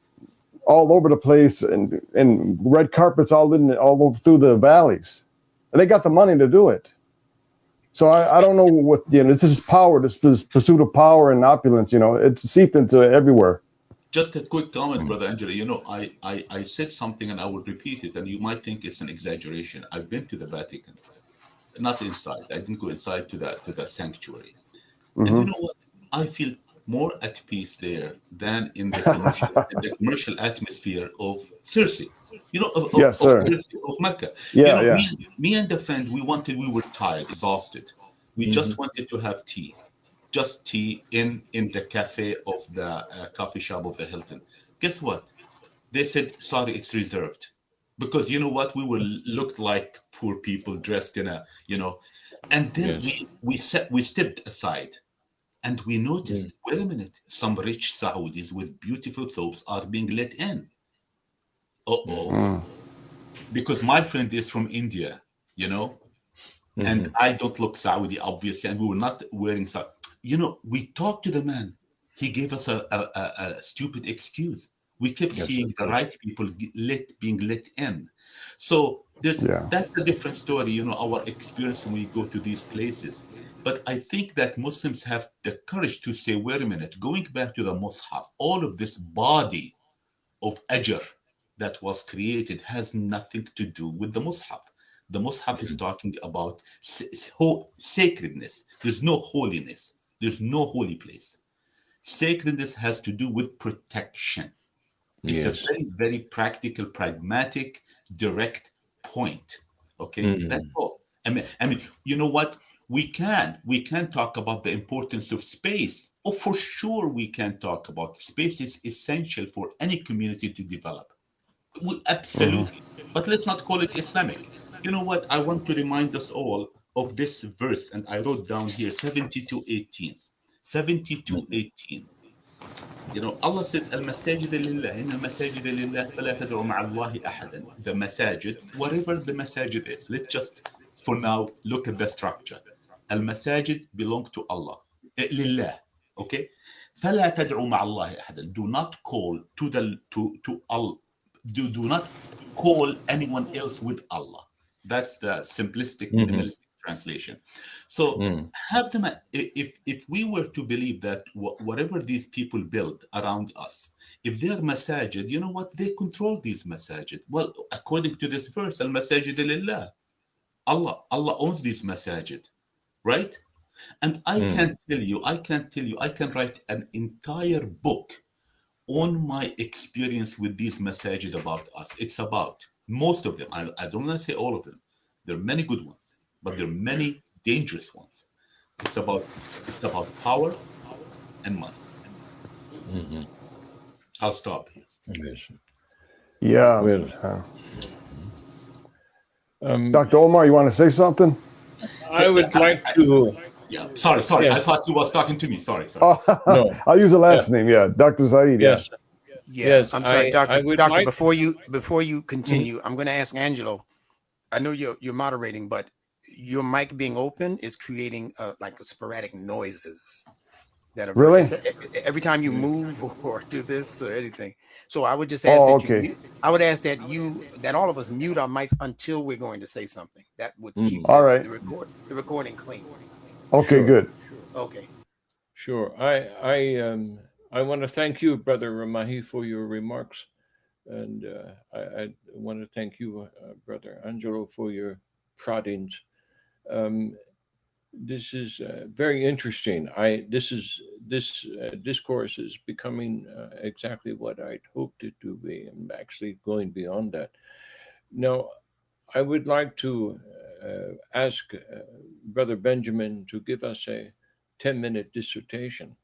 all over the place and red carpets all over through the valleys. And they got the money to do it. So I don't know what, this is power, this pursuit of power and opulence, it's seeped into everywhere. Just a quick comment, Brother Angelo. I said something and I will repeat it, and you might think it's an exaggeration. I've been to the Vatican, not inside. I didn't go inside to that sanctuary. And you know what? I feel more at peace there than in the commercial atmosphere of Circe. Of Mecca. Yeah, me and the friend, we were tired, exhausted. We just wanted to have tea. Just tea in the cafe of the coffee shop of the Hilton. Guess what? They said, sorry, it's reserved. Because you know what? We looked like poor people dressed in a, and then we stepped aside and we noticed, wait a minute, some rich Saudis with beautiful thobes are being let in. Because my friend is from India, and I don't look Saudi, obviously, and we were not wearing Saudi. We talked to the man. He gave us a stupid excuse. We kept seeing the right people being let in. So that's a different story, our experience when we go to these places. But I think that Muslims have the courage to say, wait a minute, going back to the Mus'haf, all of this body of ajr that was created has nothing to do with the Mus'haf. The Mus'haf is talking about sacredness. There's no holiness. There's no holy place. Sacredness has to do with protection. It's a very, very practical, pragmatic, direct point. Okay, that's all. I mean, you know what? We can talk about the importance of space. Oh, for sure, we can talk about space is essential for any community to develop. Absolutely. But let's not call it Islamic. You know what? I want to remind us all of this verse, and I wrote down here 72:18. 72:18. Allah says, Al-Masajid lillah, inna masajid lillah, fala tad'u ma'allahi ahadan. The masajid, whatever the masajid is, let's just, for now, look at the structure. Al-Masajid belong to Allah. Lillah. Okay? فلا تدعوا مع الله أحدا. Do not call to Allah. Do not call anyone else with Allah. That's the simplistic, minimalistic translation. So have them, if we were to believe that whatever these people build around us, if they're masajid, you know what? They control these masajid. Well, according to this verse, al-masajid lillah. Allah owns these masajid, right? And I can tell you, I can write an entire book on my experience with these masajid about us. It's about most of them. I don't want to say all of them. There are many good ones, but there are many dangerous ones. It's about power and money. I'll stop here. Yes. Yeah. Well, Dr. Omar, you want to say something? I would like to. Yeah. Sorry. Yes. I thought you was talking to me. Sorry. No. I'll use the last name. Yeah, Dr. Zaid. Yes. Yes. I'm sorry, Doctor. Like... Before you continue, I'm going to ask Angelo. I know you're moderating, but your mic being open is creating like sporadic noises that are really every time you move or do this or anything. So I would just ask that all of us mute our mics until we're going to say something. That would keep the recording clean. Okay, sure. Good. Okay. Sure. I want to thank you, Brother Ramahi, for your remarks. And I want to thank you, Brother Angelo, for your proddings. Um, this is very interesting. This discourse is becoming exactly what I'd hoped it to be. I'm actually going beyond that. Now, I would like to ask Brother Benjamin to give us a 10-minute dissertation,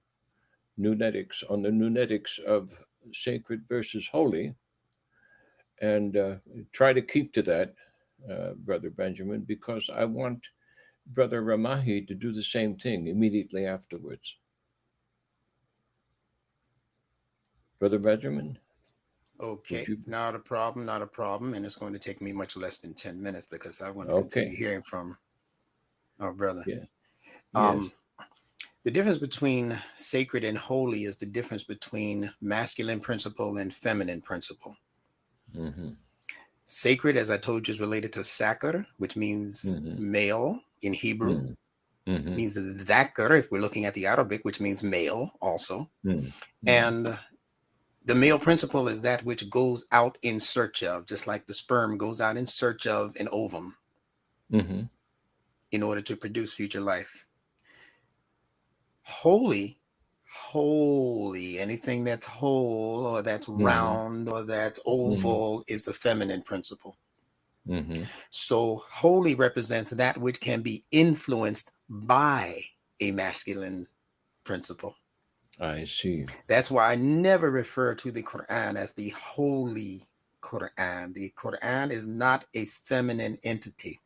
Nunetics, on the Nunetics of sacred versus holy, and try to keep to that, Brother Benjamin, because I want Brother Ramahi to do the same thing immediately afterwards. Brother Benjamin? Okay, You... not a problem, not a problem. And it's going to take me much less than 10 minutes because I want to Okay. continue hearing from our brother. Yeah. Um, Yes. The difference between sacred and holy is the difference between masculine principle and feminine principle. Mm-hmm. Sacred, as I told you, is related to sakar, which means male in Hebrew. Mm-hmm. Means dhakar, if we're looking at the Arabic, which means male also. And the male principle is that which goes out in search of, just like the sperm goes out in search of an ovum in order to produce future life. Holy, anything that's whole or that's round or that's oval is the feminine principle. So holy represents that which can be influenced by a masculine principle. I see. That's why I never refer to the Quran as the holy Quran. The Quran is not a feminine entity.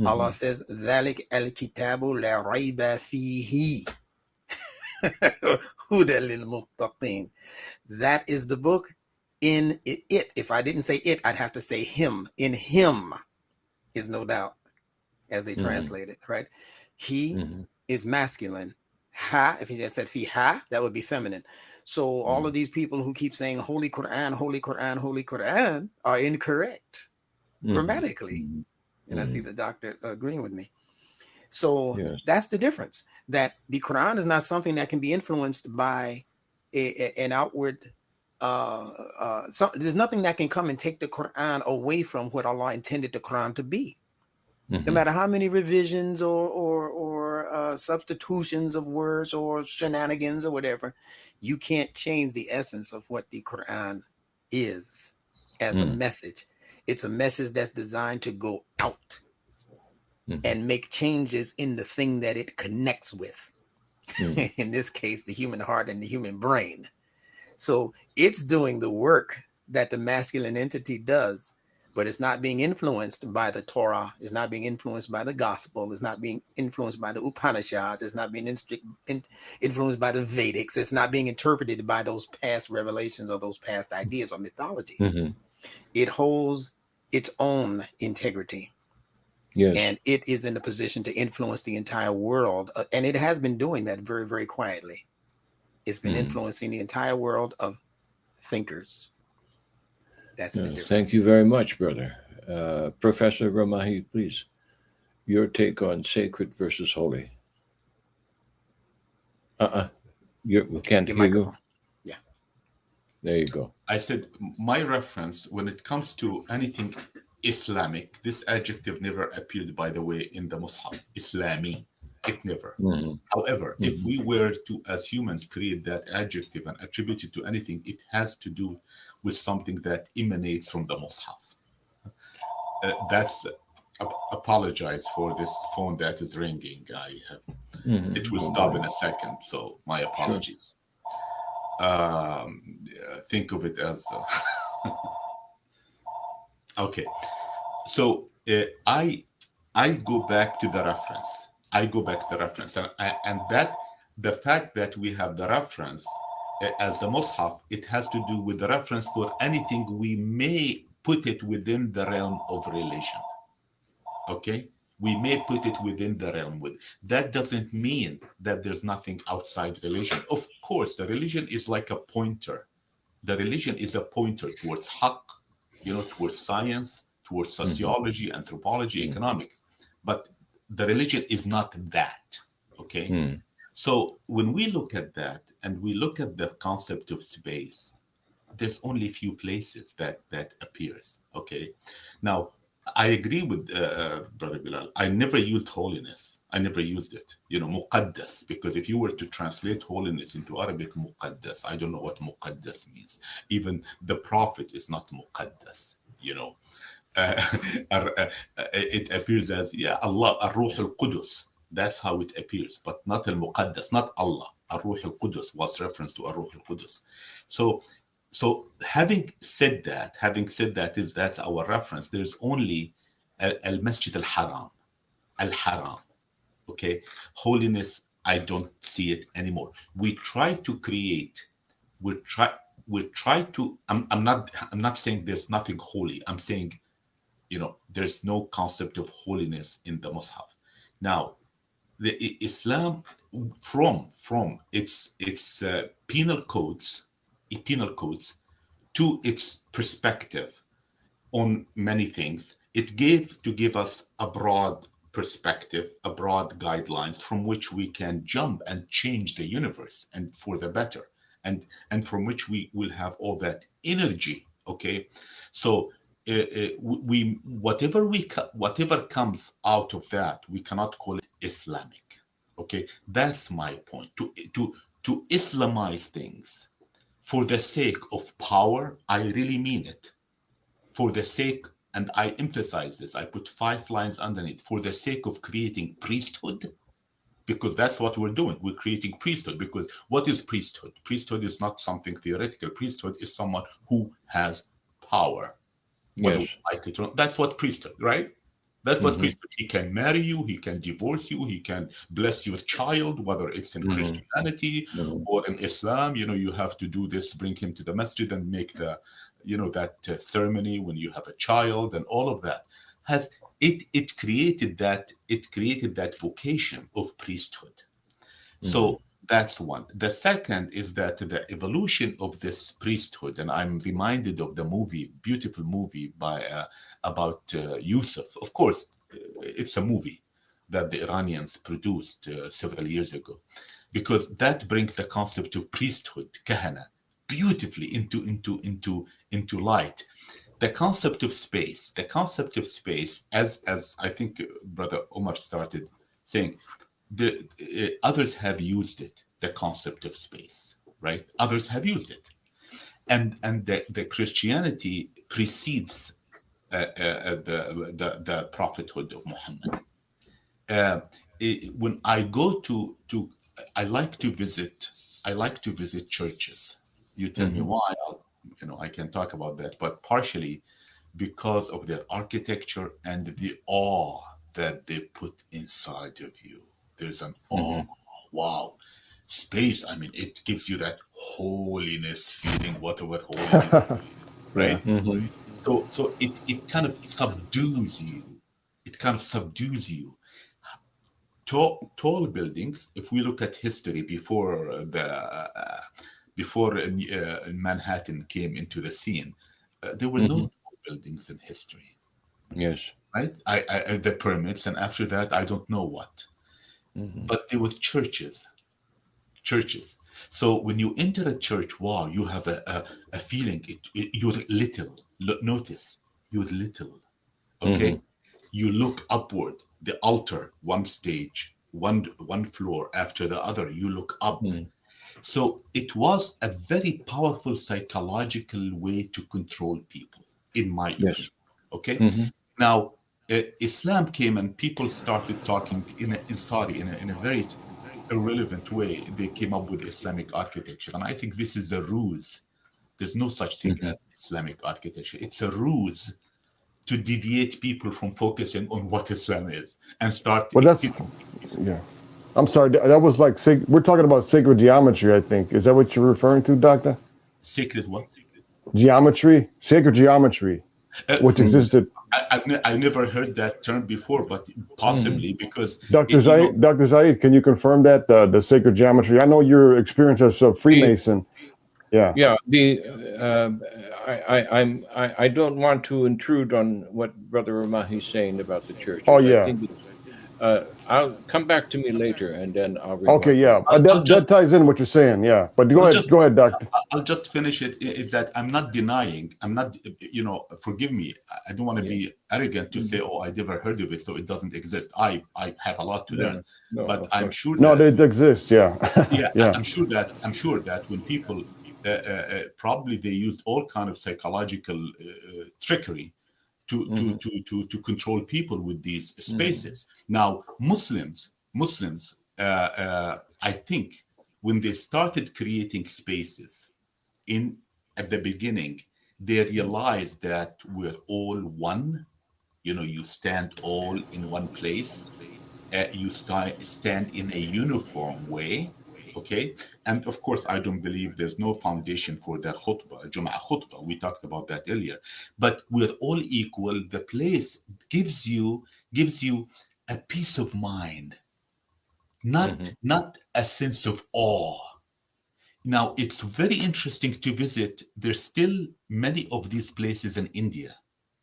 Allah says, ذَلِكَ الْكِتَابُ لَا رَيْبَ فِيهِ هُدًى لِلْمُتَّقِينَ. That is the book. In it, if I didn't say it, I'd have to say him. In him is no doubt, as they translate it, right? He is masculine. Ha, if he had said fi ha, that would be feminine. So all of these people who keep saying Holy Quran, Holy Quran, Holy Quran are incorrect grammatically. And I see the doctor agreeing with me. So that's the difference, that the Quran is not something that can be influenced by an outward there's nothing that can come and take the Quran away from what Allah intended the Quran to be. No matter how many revisions or substitutions of words or shenanigans or whatever, you can't change the essence of what the Quran is as a message. It's a message that's designed to go out and make changes in the thing that it connects with. In this case, the human heart and the human brain. So it's doing the work that the masculine entity does, but it's not being influenced by the Torah. It's not being influenced by the gospel. It's not being influenced by the Upanishads. It's not being influenced by the Vedics. It's not being interpreted by those past revelations or those past ideas or mythologies. It holds its own integrity. Yes. And it is in the position to influence the entire world. And it has been doing that very, very quietly. It's been influencing the entire world of thinkers. That's the difference. Thank you very much, brother. Professor Ramahi, please, your take on sacred versus holy. We can't hear you. Yeah. There you go. I said my reference when it comes to anything Islamic, this adjective never appeared, by the way, in the Mus'haf. Islami. It never. However, if we were to, as humans, create that adjective and attribute it to anything, it has to do with something that emanates from the Mus'haf. Apologize for this phone that is ringing. I have. It will stop in a second, so my apologies. Sure. Think of it as okay. So I go back to the reference. And that the fact that we have the reference as the Mus'haf, it has to do with the reference for anything we may put it within the realm of religion. Okay? We may put it within the realm with. That doesn't mean that there's nothing outside religion. Of course, the religion is like a pointer. The religion is a pointer towards haqq, towards science, towards sociology, anthropology, economics. But the religion is not that, So when we look at that and we look at the concept of space, but there's only a few places that appears. Okay, now I agree with Brother Bilal. I never used holiness. I never used it. Muqaddas, because if you were to translate holiness into Arabic, muqaddas, I don't know what muqaddas means. Even the Prophet is not muqaddas. It appears as Allah, Ar-Ruh al-Qudus. That's how it appears, but not al-Muqaddas, not Allah. Ar-Ruh al-Qudus was reference to Ar-Ruh al-Qudus. So having said that, that's our reference. There's only al-Masjid al-Haram, al-Haram. Okay, holiness, I don't see it anymore. We try to create. We try to. I'm not saying there's nothing holy. I'm saying, there's no concept of holiness in the Mus'haf. Now, the Islam from its penal codes to its perspective on many things, it gave us a broad perspective, a broad guidelines from which we can jump and change the universe and for the better, and from which we will have all that energy. Okay, so we whatever comes out of that, we cannot call it Islamic. Okay, that's my point. To Islamize things for the sake of power, I really mean it. For the sake, and I emphasize this, I put 5 lines underneath, for the sake of creating priesthood, because that's what we're doing. We're creating priesthood, because what is priesthood? Priesthood is not something theoretical. Priesthood is someone who has power. Yes. That's what priesthood, right? That's what priesthood. He can marry you, he can divorce you, he can bless your child, whether it's in Christianity or in Islam. You have to do this, bring him to the masjid and make the, that ceremony when you have a child, and all of that. It created that vocation of priesthood. So that's one. The second is that the evolution of this priesthood, and I'm reminded of the beautiful movie about Yusuf. Of course, it's a movie that the Iranians produced several years ago, because that brings the concept of priesthood, kahana, beautifully into light. The concept of space, as I think Brother Omar started saying, others have used it, the concept of space, right? Others have used it, and the Christianity precedes the prophethood of Muhammad. When I go to I like to visit churches. You tell me why? I can talk about that, but partially because of their architecture and the awe that they put inside of you. There's an awe. Wow. Space, I mean, it gives you that holiness feeling, whatever holiness, right? So it kind of subdues you. Tall buildings, if we look at history before Manhattan came into the scene, there were no tall buildings in history. Yes. Right? The pyramids, and after that, I don't know what. But there were churches. So when you enter a church, wow, you have a feeling. You're little. Notice, you're little. Okay? You look upward. The altar, one stage, one floor after the other. You look up. So it was a very powerful psychological way to control people, in my opinion. Okay? Now, Islam came and people started talking in a very irrelevant way. They came up with Islamic architecture. And I think this is a ruse. There's no such thing as Islamic architecture. It's a ruse to deviate people from focusing on what Islam is and start. Well, I'm sorry. That was like, we're talking about sacred geometry, I think. Is that what you're referring to, Doctor? Sacred what? Geometry, sacred geometry, which existed. I never heard that term before, but possibly because Dr. Zaid, can you confirm that the sacred geometry? I know your experience as a Freemason. Yeah. I don't want to intrude on what Brother Ramahi is saying about the churches. Oh yeah. I'll come back to me later, and then I'll Okay, rebut yeah, that. I'll that just ties in what you're saying. Yeah, but I'll just go ahead, doctor. I'll just finish it. Is that I'm not denying. I'm not. Forgive me. I don't want to Yeah. be arrogant to say, Mhm. "Oh, I never heard of it, so it doesn't exist." I have a lot to Yeah. learn, No, but of I'm course. sure No, that it exists. Yeah, yeah, yeah. I'm sure that when people probably they used all kind of psychological trickery Hmm. to control people with these Hmm. spaces. Now, Muslims, I think, when they started creating spaces in at the beginning, they realized that we're all one. You stand all in one place. You stand in a uniform way. Okay. And of course, I don't believe there's no foundation for the khutbah, Jummah khutbah. We talked about that earlier. But we're all equal. The place gives you a peace of mind, not Hmm. not a sense of awe. Now, it's very interesting to visit. There's still many of these places in India,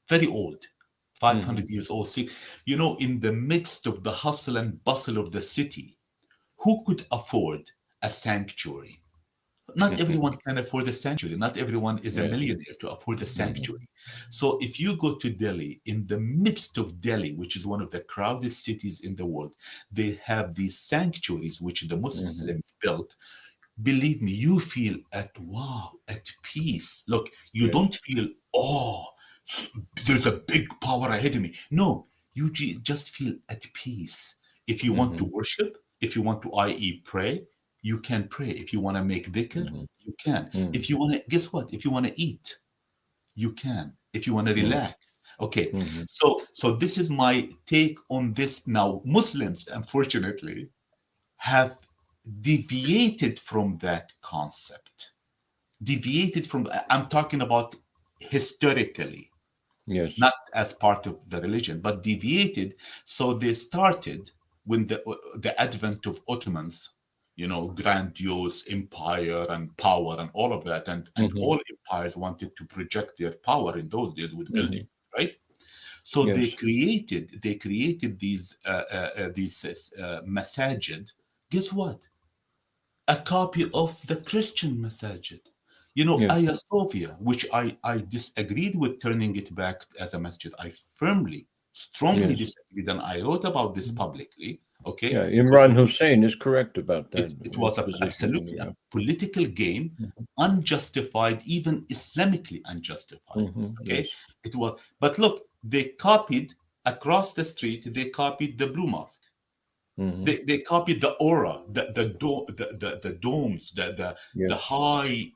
very old, Hmm. 500 years old. See, in the midst of the hustle and bustle of the city, who could afford a sanctuary? Not everyone can afford a sanctuary. Not everyone is a Yes. millionaire to afford a Hmm. sanctuary. So if you go to Delhi, in the midst of Delhi, which is one of the crowded cities in the world, they have these sanctuaries which the Hmm. Muslims built. Believe me, you feel at peace. Look, you Yes. don't feel, oh, there's a big power ahead of me. No, you just feel at peace. If you want to Hmm. worship, if you want to, i.e., pray, you can pray. If you want to make dhikr, Hmm. you can. Hmm. If you want to, guess what? If you want to eat, you can. If you want to relax, okay. Hmm. So this is my take on this. Now, Muslims, unfortunately, have deviated from that concept. Deviated from, I'm talking about historically, Yes. not as part of the religion, but deviated. So they started when the advent of Ottomans, grandiose empire and power and all of that, and Hmm. all empires wanted to project their power in those days with Hmm. building, right? So they Yes. created these masajid. Guess what? A copy of the Christian masajid. Yes. Hagia Sophia, which I disagreed with turning it back as a masjid. I firmly, strongly Yes. disagreed, and I wrote about this publicly, okay? Yeah. Because Imran Hussein is correct about that it was position. absolutely a Yeah. political game, unjustified, even Islamically unjustified, okay? Yes. It was, but look, they copied across the street, they copied the Blue Mosque. Hmm. They copied the aura, the domes, the Yes. high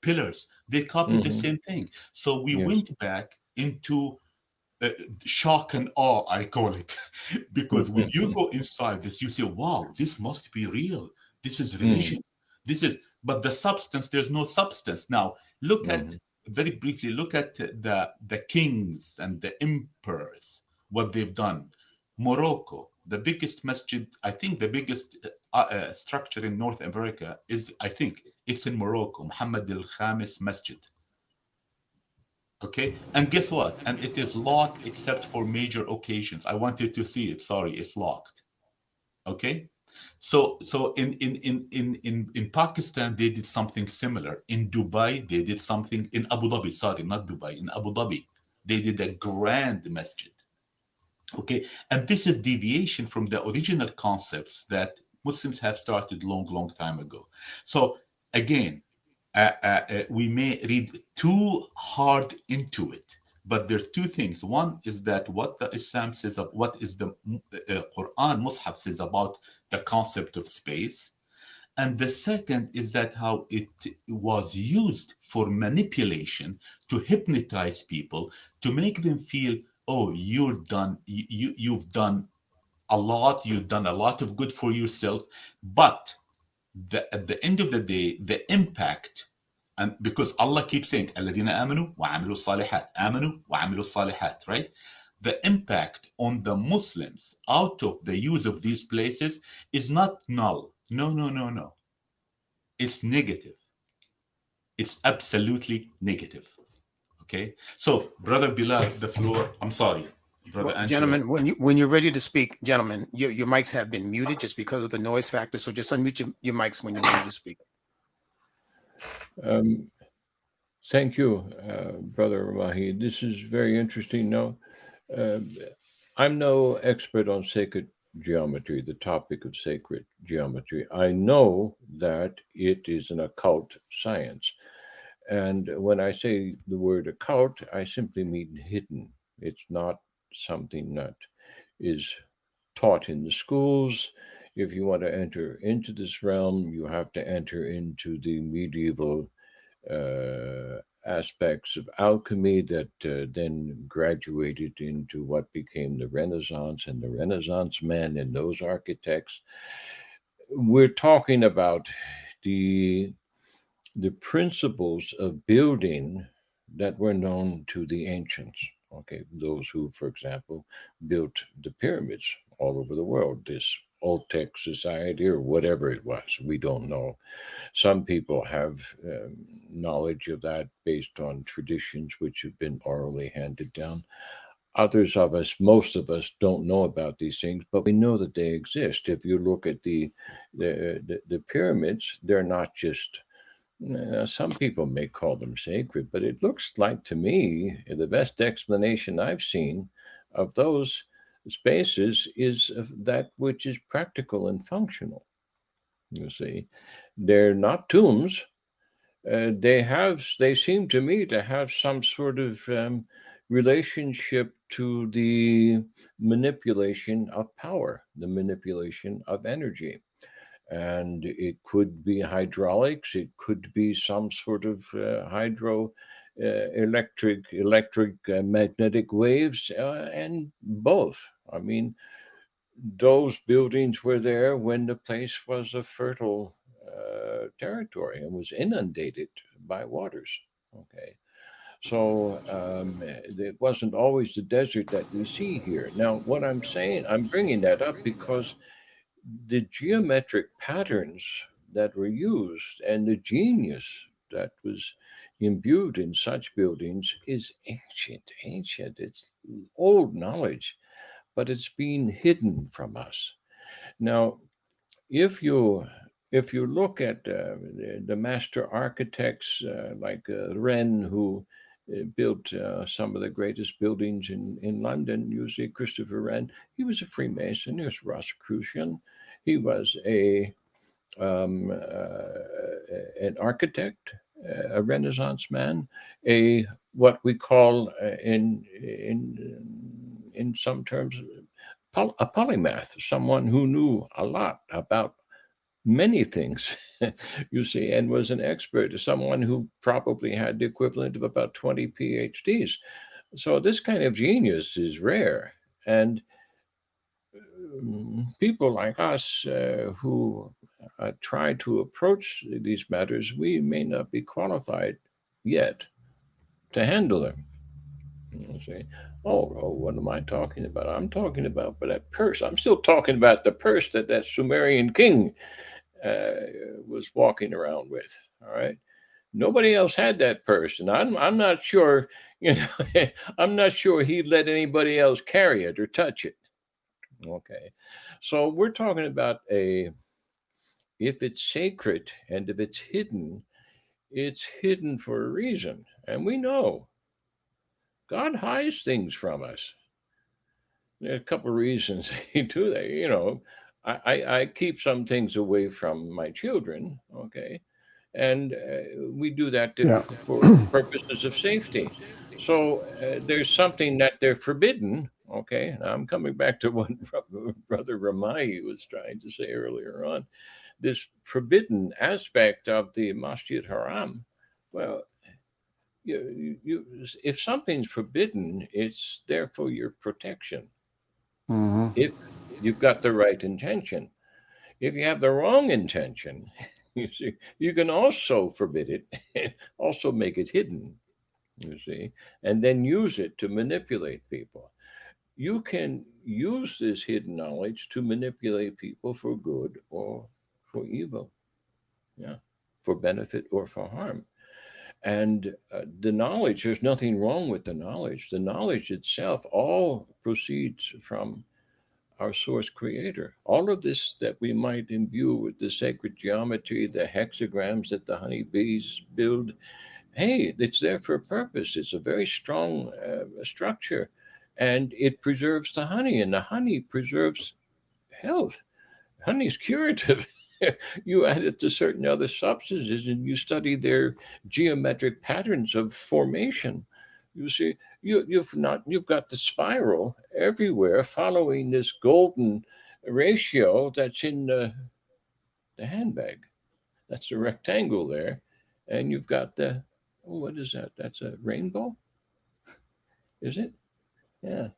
pillars. They copied the Hmm. same thing. So we Yes. went back into uh, shock and awe, I call it, because when you go inside this, you say, "Wow, this must be real. This is Hmm. religion. This is." But the substance, there's no substance. Now, look at Hmm. very briefly. Look at the kings and the emperors. What they've done. Morocco, the biggest masjid, I think the biggest structure in North America is, I think, it's in Morocco, Muhammad al Khamis Masjid. Okay, and guess what? And it is locked except for major occasions. I wanted to see it. Sorry, it's locked. Okay, so in Pakistan they did something similar. In Dubai they did something. In Abu Dhabi, sorry, not Dubai. In Abu Dhabi they did a grand masjid. Okay, and this is deviation from the original concepts that Muslims have started long time ago. So again, we may read too hard into it, but there are two things. One is that what the Islam says, what is the Quran Mus'haf says about the concept of space, and the second is that how it was used for manipulation to hypnotize people, to make them feel, oh, you've done a lot, you've done a lot of good for yourself, but at the end of the day, the impact, and because Allah keeps saying, الذين آمنوا وعملوا الصالحات, آمنوا وعملوا الصالحات, right? The impact on the Muslims out of the use of these places is not null. No, no, no, no. It's negative. It's absolutely negative. Okay. So, Brother Bilal, the floor, I'm sorry. Brother Angelo. Gentlemen, when you're ready to speak, gentlemen, your mics have been muted just because of the noise factor. So just unmute your mics when you're ready to speak. Thank you, Brother Mahi. This is very interesting. Now, I'm no expert on sacred geometry, the topic of sacred geometry. I know that it is an occult science. And when I say the word occult, I simply mean hidden. It's not something that is taught in the schools. If you want to enter into this realm, you have to enter into the medieval aspects of alchemy that then graduated into what became the Renaissance and the Renaissance men and those architects. We're talking about the the principles of building that were known to the ancients. Okay, those who, for example, built the pyramids all over the world, this Oltec society or whatever it was, we don't know. Some people have knowledge of that based on traditions which have been orally handed down. Others of us, most of us, don't know about these things, but we know that they exist. If you look at the pyramids, they're not just some people may call them sacred, but it looks like to me the best explanation I've seen of those spaces is of that which is practical and functional. You see, they're not tombs. They seem to me to have some sort of relationship to the manipulation of power, the manipulation of energy. And it could be hydraulics, it could be some sort of hydro electric magnetic waves, and both. I mean, those buildings were there when the place was a fertile territory and was inundated by waters. Okay. So it wasn't always the desert that we see here. Now, what I'm saying, I'm bringing that up because the geometric patterns that were used and the genius that was imbued in such buildings is ancient. It's old knowledge, but it's being hidden from us. Now, if you if you look at the master architects like Wren, who built some of the greatest buildings in London, usually Christopher Wren, he was a Freemason, he was Rosicrucian, he was an architect, a Renaissance man, a what we call in some terms a polymath, someone who knew a lot about many things, you see, and was an expert, someone who probably had the equivalent of about 20 PhDs. So this kind of genius is rare. And people like us who try to approach these matters, we may not be qualified yet to handle them. You see, what am I talking about? I'm talking about that purse. I'm still talking about the purse that Sumerian king was walking around with. All right. Nobody else had that purse, and I'm not sure. You know, I'm not sure he let anybody else carry it or touch it. Okay, so we're talking about if it's sacred and if it's hidden for a reason, and we know God hides things from us. There are a couple of reasons he do that. You know, I keep some things away from my children. Okay, and we do that Yeah. for purposes of safety. So there's something that they're forbidden. Okay, now I'm coming back to what Brother Ramai was trying to say earlier on. This forbidden aspect of the Masjid Haram. Well, if something's forbidden, it's there for your protection. Hmm. If you've got the right intention. If you have the wrong intention, you see, you can also forbid it, also make it hidden, you see, and then use it to manipulate people. You can use this hidden knowledge to manipulate people for good or for evil, yeah, for benefit or for harm. And the knowledge, there's nothing wrong with the knowledge. The knowledge itself all proceeds from our source creator. All of this that we might imbue with the sacred geometry, the hexagrams that the honeybees build, hey, it's there for a purpose. It's a very strong structure, and it preserves the honey, and the honey preserves health. Honey is curative. You add it to certain other substances and you study their geometric patterns of formation. You see, you've got the spiral everywhere following this golden ratio that's in the handbag. That's a rectangle there. And you've got the, oh, what is that? That's a rainbow? Is it? Yeah.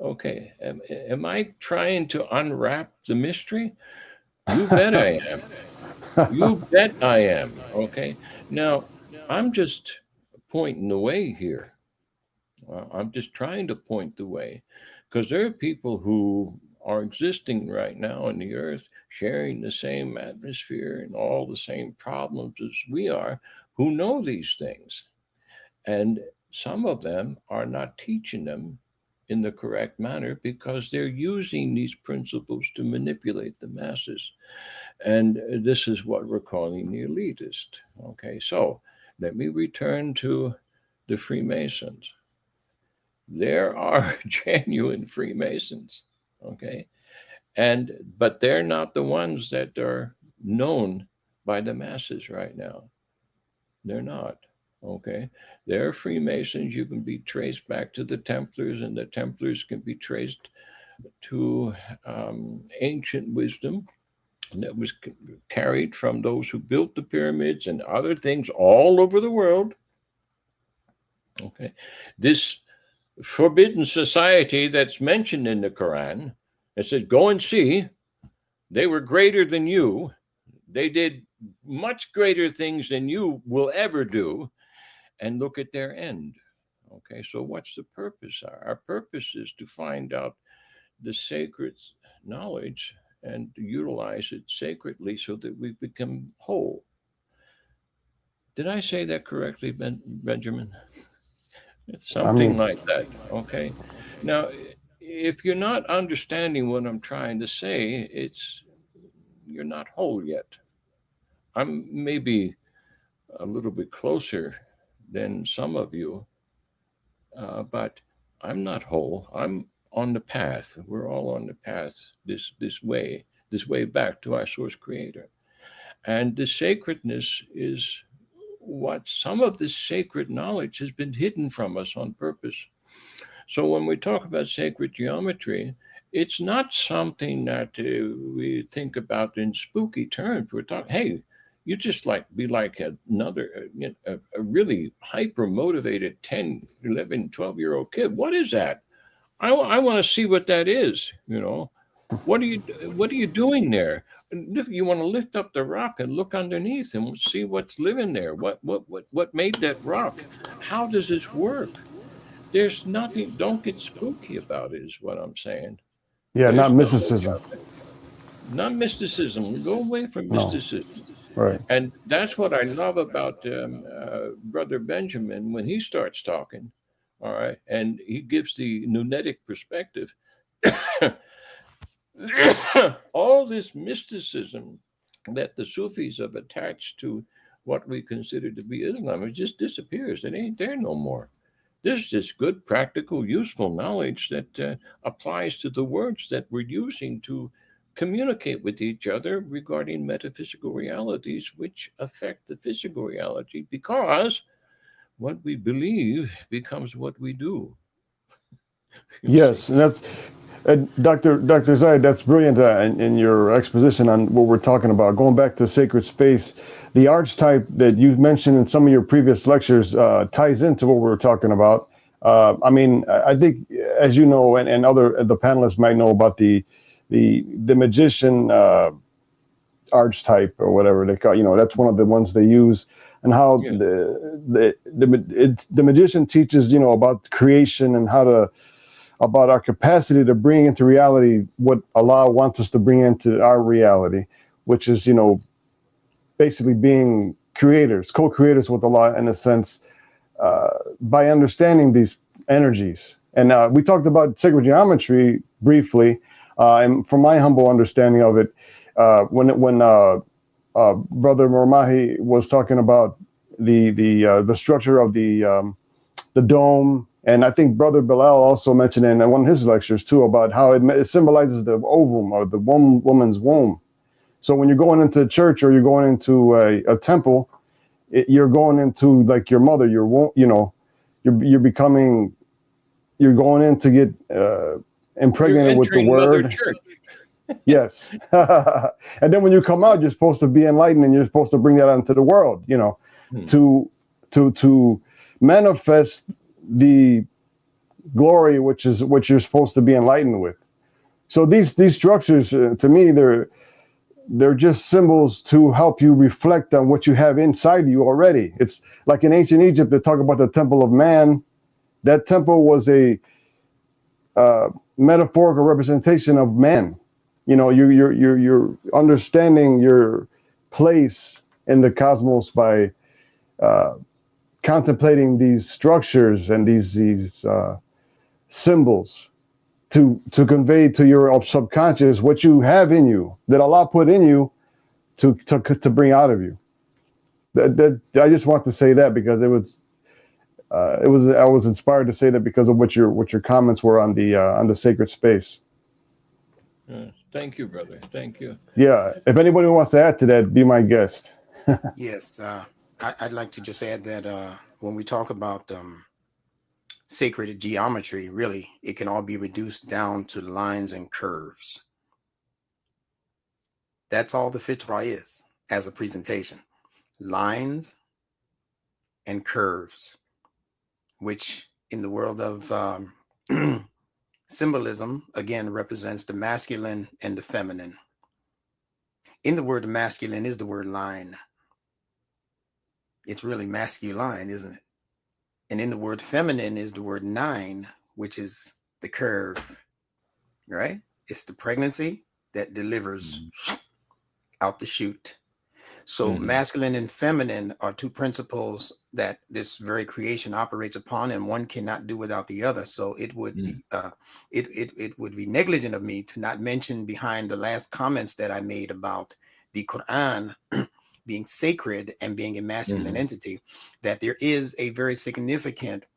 Okay. Am I trying to unwrap the mystery? You bet I am. You bet I am. Okay. Now, I'm just pointing the way here. I'm just trying to point the way because there are people who are existing right now on the earth, sharing the same atmosphere and all the same problems as we are, who know these things. And some of them are not teaching them in the correct manner because they're using these principles to manipulate the masses. And this is what we're calling the elitist. Okay, so let me return to the Freemasons. There are genuine Freemasons, okay, but they're not the ones that are known by the masses right now. They're not. Okay, there are Freemasons. You can be traced back to the Templars, and the Templars can be traced to ancient wisdom that was carried from those who built the pyramids and other things all over the world. Okay, this forbidden society that's mentioned in the Quran, it says, "Go and see. They were greater than you. They did much greater things than you will ever do." And look at their end. Okay, so what's the purpose? Our purpose is to find out the sacred knowledge and utilize it sacredly so that we become whole. Did I say that correctly, Benjamin? It's something like that. Okay. Now, if you're not understanding what I'm trying to say, you're not whole yet. I'm maybe a little bit closer than some of you, but I'm not whole. I'm on the path. We're all on the path this way back to our source creator. And the sacredness is what some of this sacred knowledge has been hidden from us on purpose. So when we talk about sacred geometry, it's not something that we think about in spooky terms. We're talking, hey, you just be like another, a really hyper motivated 10, 11, 12-year-old kid. What is that? I want to see what that is. What are you doing there? You want to lift up the rock and look underneath and see what's living there. What made that rock? How does this work? There's nothing. Don't get spooky about it, is what I'm saying. Yeah, not mysticism. Not mysticism. Go away from mysticism. Right. And that's what I love about Brother Benjamin when he starts talking. All right, and he gives the Nunetic perspective. All this mysticism that the Sufis have attached to what we consider to be Islam, it just disappears. It ain't there no more. This is just good, practical, useful knowledge that applies to the words that we're using to communicate with each other regarding metaphysical realities which affect the physical reality, because what we believe becomes what we do. Yes, and that's Dr. Zaid, that's brilliant in your exposition on what we're talking about. Going back to sacred space, the archetype that you mentioned in some of your previous lectures ties into what we're talking about. I think, as you know, and the panelists might know about the magician archetype or whatever they call. That's one of the ones they use, and how the magician teaches about creation and about our capacity to bring into reality what Allah wants us to bring into our reality, which is basically being creators, co-creators with Allah in a sense, by understanding these energies. And we talked about sacred geometry briefly, and from my humble understanding of it, when Brother Mormahi was talking about the structure of the dome, and I think Brother Bilal also mentioned in one of his lectures too about how it symbolizes the ovum or the woman's womb. So when you're going into a church or you're going into a temple, you're going into like your mother. You're becoming. You're going in to get impregnated with the word. Mother Church. Yes. And then when you come out, you're supposed to be enlightened, and you're supposed to bring that out into the world. To manifest the glory, which is what you're supposed to be enlightened with. So these structures, to me, they're just symbols to help you reflect on what you have inside you already. It's like in ancient Egypt, they talk about the temple of man. That temple was a metaphorical representation of man. You're understanding your place in the cosmos by contemplating these structures and these symbols to convey to your subconscious what you have in you, that Allah put in you to bring out of you. That I just want to say that because I was inspired to say that because of what your comments were on the sacred space. Thank you, brother. Thank you. Yeah, if anybody wants to add to that, be my guest. Yes, I'd like to just add that when we talk about sacred geometry, really, it can all be reduced down to lines and curves. That's all the fitra is as a presentation. Lines and curves, which in the world of symbolism, again, represents the masculine and the feminine. In the word masculine is the word line. It's really masculine, isn't it? And in the word feminine is the word nine, which is the curve, right? It's the pregnancy that delivers out the chute. So masculine and feminine are two principles that this very creation operates upon, and one cannot do without the other. So it would be it would be negligent of me to not mention behind the last comments that I made about the Quran being sacred and being a masculine entity, that there is a very significant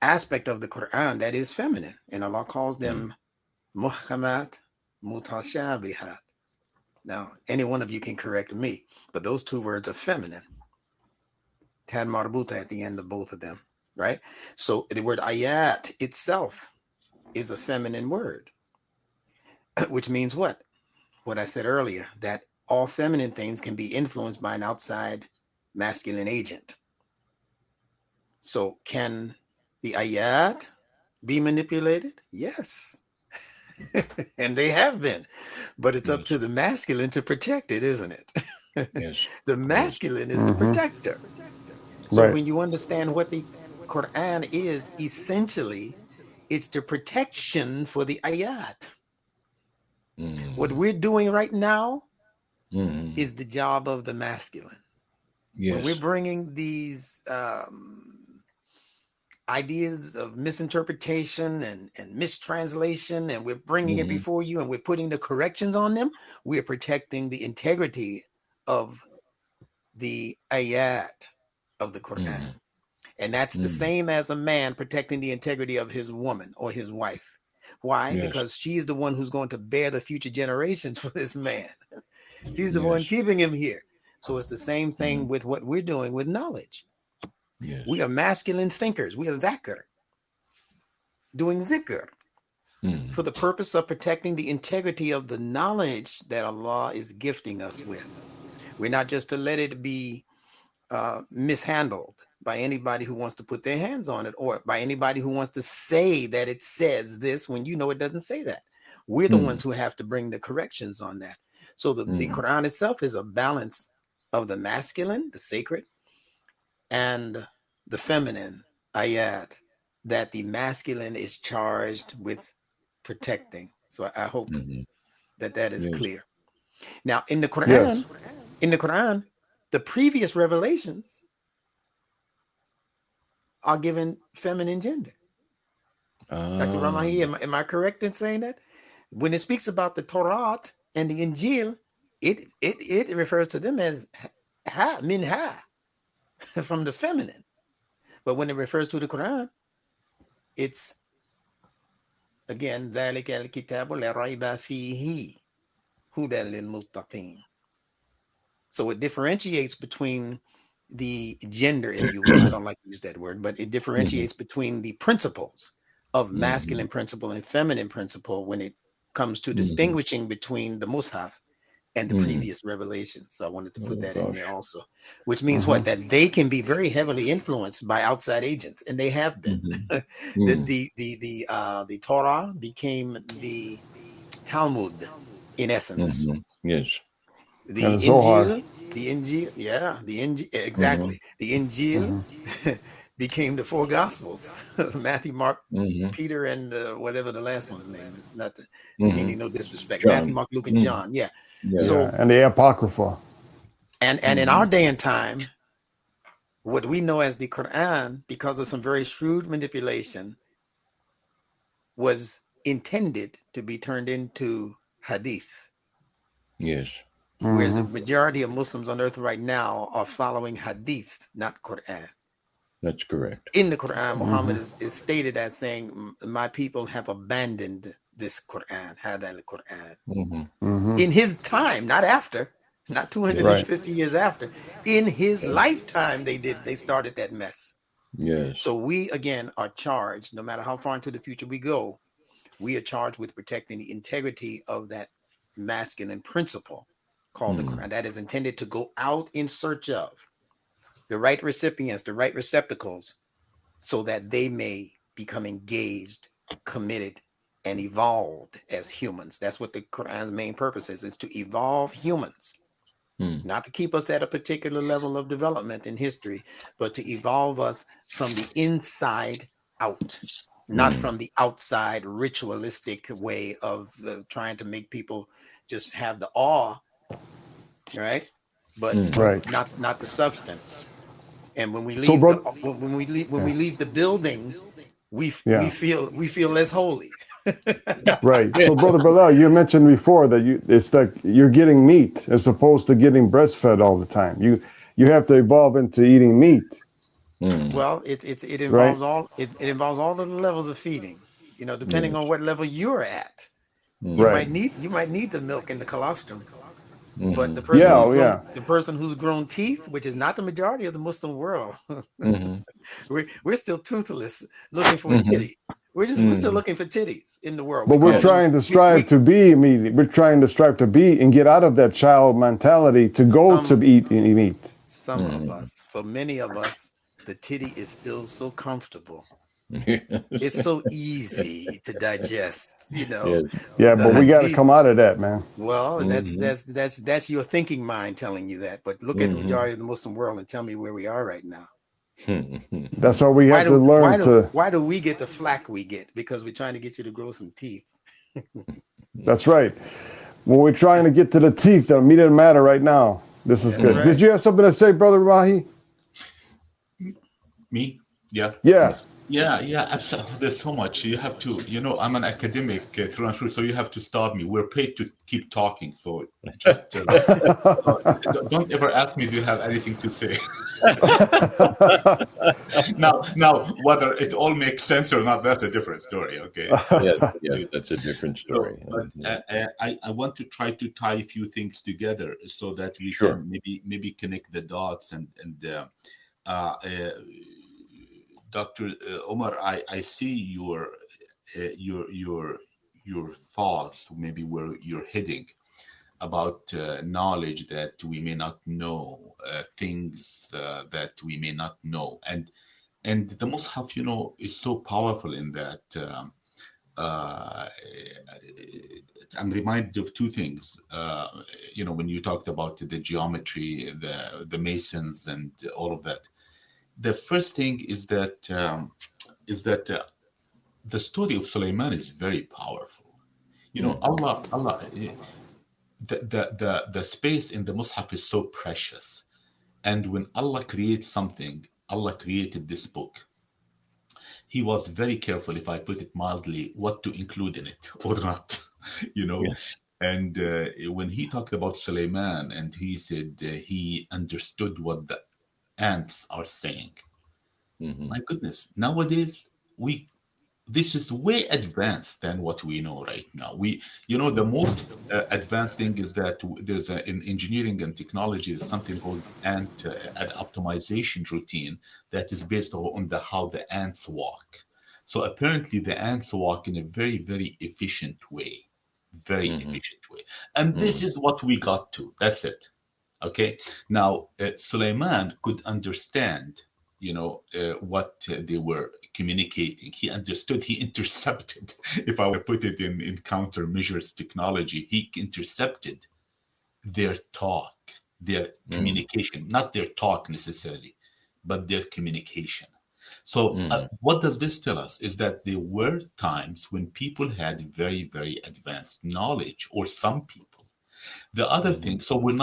aspect of the Quran that is feminine, and Allah calls them muhkamat mutashabihat. Now, any one of you can correct me, but those two words are feminine. Tad marbuta at the end of both of them, right? So the word ayat itself is a feminine word, which means what? What I said earlier, that all feminine things can be influenced by an outside masculine agent. So can the ayat be manipulated? Yes. And they have been, but it's up to the masculine to protect it, isn't it? Yes. The masculine is the protector. So when you understand what the Quran is, essentially, it's the protection for the ayat. What we're doing right now is the job of the masculine. Yes. When we're bringing these ideas of misinterpretation and mistranslation, and we're bringing it before you, and we're putting the corrections on them, we're protecting the integrity of the ayat of the Quran. And that's the same as a man protecting the integrity of his woman or his wife. Why? Yes. Because she's the one who's going to bear the future generations for this man. She's the one keeping him here. So it's the same thing with what we're doing with knowledge. Yes. We are masculine thinkers. We are dhakr, doing dhikr for the purpose of protecting the integrity of the knowledge that Allah is gifting us with. We're not just to let it be mishandled by anybody who wants to put their hands on it, or by anybody who wants to say that it says this when you know it doesn't say that. We're the ones who have to bring the corrections on that. So the Quran itself is a balance of the masculine, the sacred, and the feminine, ayat, that the masculine is charged with protecting. So I hope that is clear. Now, in the Quran, In the Quran, the previous revelations are given feminine gender. Dr. Ramahi, am I correct in saying that? When it speaks about the Torah and the Injil, it refers to them as ha, min ha, from the feminine. But when it refers to the Quran, it's again, ذَلِكَ الْكِتَابُ لَا رَيْبَ فِيهِ هُدًى لِلْمُتَّقِينَ. So it differentiates between the gender, if you will. I don't like to use that word, but it differentiates between the principles of masculine principle and feminine principle when it comes to distinguishing between the Mus'haf and the previous revelations. So I wanted to put that in there also, which means what? That they can be very heavily influenced by outside agents, and they have been. The Torah became the Talmud in essence. Yes. The Injil, exactly. The Injil became the four Gospels: Matthew, Mark, Peter, and whatever the last one's name is. Not meaning no disrespect. John. Matthew, Mark, Luke, and John. Yeah. So and the Apocrypha. And in our day and time, what we know as the Quran, because of some very shrewd manipulation, was intended to be turned into hadith. Yes. Whereas the majority of Muslims on earth right now are following hadith, not Quran. That's correct. In the Quran, Muhammad is stated as saying, my people have abandoned this Quran, hada al-Quran. In his time, not after, not 250 years after. In his lifetime, they started that mess. Yes. So we, again, are charged, no matter how far into the future we go, we are charged with protecting the integrity of that masculine principle called the Quran that is intended to go out in search of the right recipients, the right receptacles, so that they may become engaged, committed, and evolved as humans. That's what the Quran's main purpose is to evolve humans, not to keep us at a particular level of development in history, but to evolve us from the inside out. Not from the outside ritualistic way of trying to make people just have the awe, right? But not the substance. And when we leave when we leave the building, we feel less holy. Right. So, Brother Bilal, you mentioned before that it's like you're getting meat as opposed to getting breastfed all the time. You have to evolve into eating meat. Well, it involves it involves all of the levels of feeding. You know, depending on what level you're at, you might need the milk and the colostrum. But the person the person who's grown teeth, which is not the majority of the Muslim world, we're still toothless, looking for a titty. We're still looking for titties in the world. But we're trying to strive to be meat. We're trying to strive to be and get out of that child mentality to go to eat meat. Some of us, for many of us, the titty is still so comfortable. It's so easy to digest, you know. Yeah, but we got to come out of that, man. Well, that's your thinking mind telling you that. But look at the majority of the Muslim world and tell me where we are right now. That's all we have to learn. Why do we get the flack we get? Because we're trying to get you to grow some teeth. That's right. When we're trying to get to the teeth, the meat doesn't matter right now. This is good. Right. Did you have something to say, Brother Rahi? Me? Yeah. Yeah. Yeah, absolutely. There's so much. You have to, I'm an academic through and through, so you have to stop me. We're paid to keep talking, so just don't ever ask me, do you have anything to say? Now, whether it all makes sense or not, that's a different story, okay? Yes, that's a different story. So, I want to try to tie a few things together so that we can maybe connect the dots and Dr. Omar, I see your thoughts, maybe where you're heading about knowledge that we may not know, things that we may not know, and the Mus'haf, is so powerful in that. I'm reminded of two things. When you talked about the geometry, the masons, and all of that. The first thing is that the story of Sulaiman is very powerful. Allah, the space in the Mus'haf is so precious. And when Allah creates something, Allah created this book. He was very careful, if I put it mildly, what to include in it or not, you know. Yes. And when he talked about Suleiman, and he said he understood what the ants are saying. My goodness, nowadays this is way advanced than what we know right now. The most advanced thing is that there's in engineering and technology, there's something called an optimization routine that is based on how the ants walk. So apparently the ants walk in a very, very efficient way, and this is what we got to. That's it. Okay. Now Suleiman could understand what they were communicating. He understood, he intercepted, if I were to put it in countermeasures technology, he intercepted their talk, their communication, not their talk necessarily, but their communication. So what does this tell us is that there were times when people had very, very advanced knowledge, or some people. The other thing, so we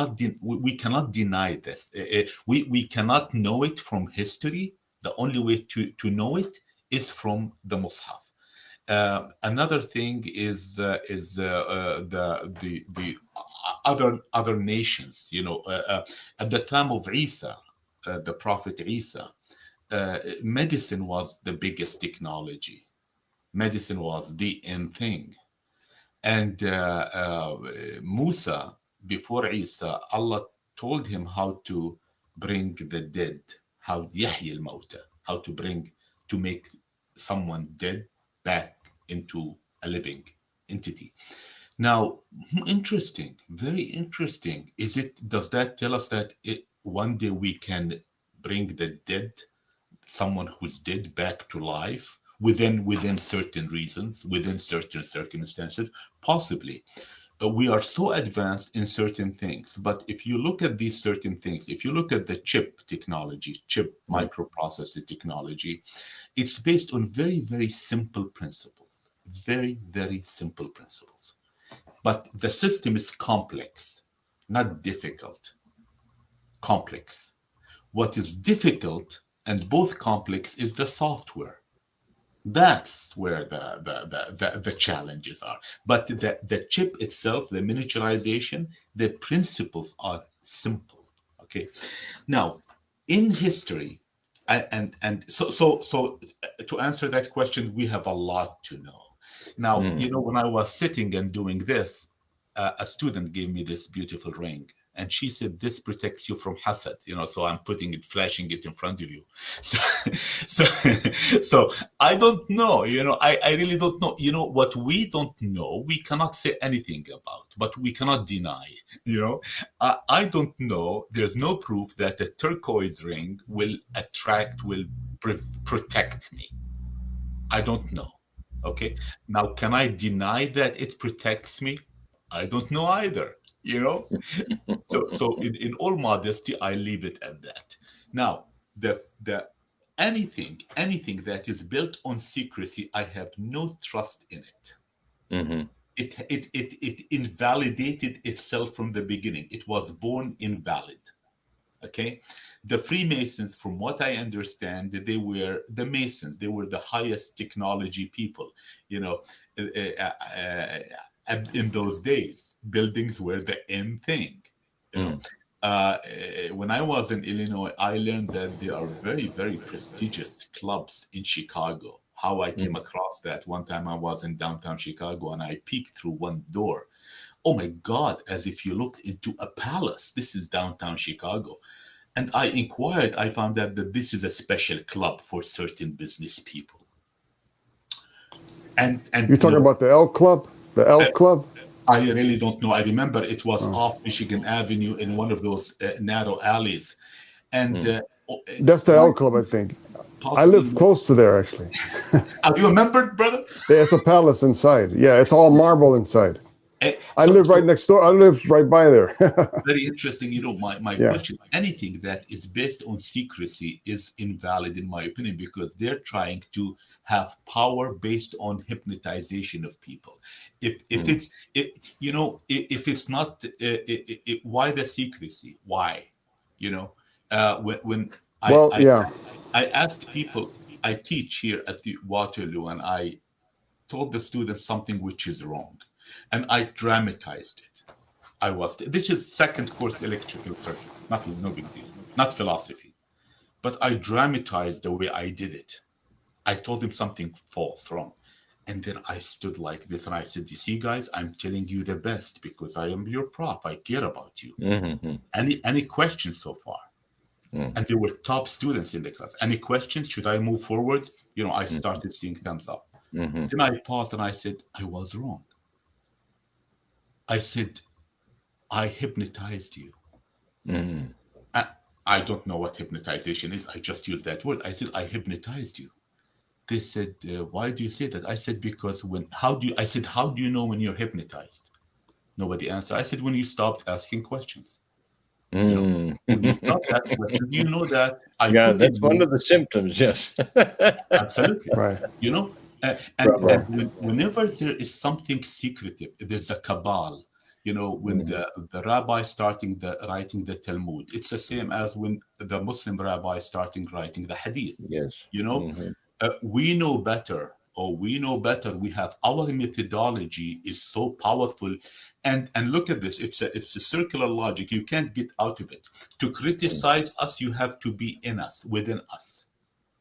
cannot deny this. We cannot know it from history. The only way to know it is from the Mus'haf. Another thing is the other nations. At the time of Isa, the Prophet Isa, medicine was the biggest technology. Medicine was the end thing. And Musa, before Isa, Allah told him how to bring the dead, how Yahya al-Mawta, how to make someone dead back into a living entity. Now, interesting, very interesting. Does that tell us that one day we can bring the dead, someone who's dead, back to life? Within certain reasons, within certain circumstances, possibly. We are so advanced in certain things, but if you look at these certain things, if you look at the chip technology, microprocessor technology, it's based on very, very simple principles, very, very simple principles. But the system is complex, not difficult, complex. What is difficult and both complex is the software. That's where the challenges are. But the chip itself, the miniaturization, the principles are simple. Okay. Now, in history, and so to answer that question, we have a lot to know. Now, when I was sitting and doing this, a student gave me this beautiful ring. And she said, this protects you from hasad, so I'm flashing it in front of you. So I don't know, I really don't know. What we don't know, we cannot say anything about, but we cannot deny, I don't know. There's no proof that a turquoise ring will protect me. I don't know. Okay. Now, can I deny that it protects me? I don't know either. So in all modesty, I leave it at that. Now, the anything that is built on secrecy, I have no trust in it. It invalidated itself from the beginning. It was born invalid. Okay, the Freemasons, from what I understand, they were the Masons. They were the highest technology people. In those days, buildings were the end thing. When I was in Illinois, I learned that there are very, very prestigious clubs in Chicago. How I came across that, one time I was in downtown Chicago and I peeked through one door. Oh my God, as if you looked into a palace. This is downtown Chicago. And I inquired, I found out that this is a special club for certain business people. And you're talking about the Elk Club? The Elk Club? I really don't know. I remember it was off Michigan Avenue in one of those narrow alleys. And that's the Elk Club, I think. I live close to there, actually. Are you a member, brother? It's a palace inside. Yeah, it's all marble inside. I live right next door. I live right by there. Very interesting. My question, anything that is based on secrecy is invalid in my opinion, because they're trying to have power based on hypnotization of people. If it's not, why the secrecy? Why? When I asked people, I teach here at the Waterloo, and I told the students something which is wrong, and I dramatized it. This is second course electrical circuits, nothing, no big deal, not philosophy. But I dramatized the way I did it. I told him something false, wrong. And then I stood like this and I said, you see, guys, I'm telling you the best because I am your prof. I care about you. Mm-hmm. Any questions so far? And there were top students in the class. Any questions? Should I move forward? I started seeing thumbs up. Mm-hmm. Then I paused and I said, I was wrong. I said, I hypnotized you. Mm-hmm. I don't know what hypnotization is. I just used that word. I said, I hypnotized you. They said, why do you say that? I said, because how do you know when you're hypnotized? Nobody answered. I said, when you stopped asking questions. When you stopped asking questions, you know that I put that's in one you. of the symptoms, yes. Absolutely. Right. And whenever there is something secretive, there's a cabal. When the rabbi writing the Talmud, it's the same as when the Muslim rabbi starting writing the Hadith. Yes. We know better, we have our methodology is so powerful, and look at this, it's a circular logic, you can't get out of it. To criticize us, you have to be in us, within us.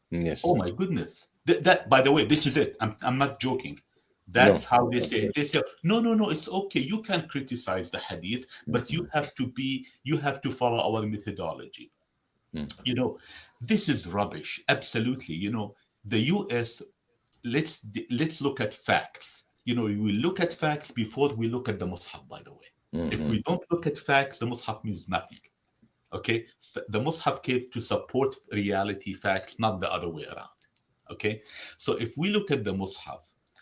Yes. Oh my goodness. That by the way, this is it. I'm not joking. That's how they say it. They say, no, it's okay. You can criticize the hadith, but you have to follow our methodology. This is rubbish. Absolutely. The US, let's look at facts. We look at facts before we look at the Mus'haf, by the way. If we don't look at facts, the Mus'haf means nothing. Okay? The Mus'haf came to support reality, facts, not the other way around. Okay? So if we look at the Mus'haf,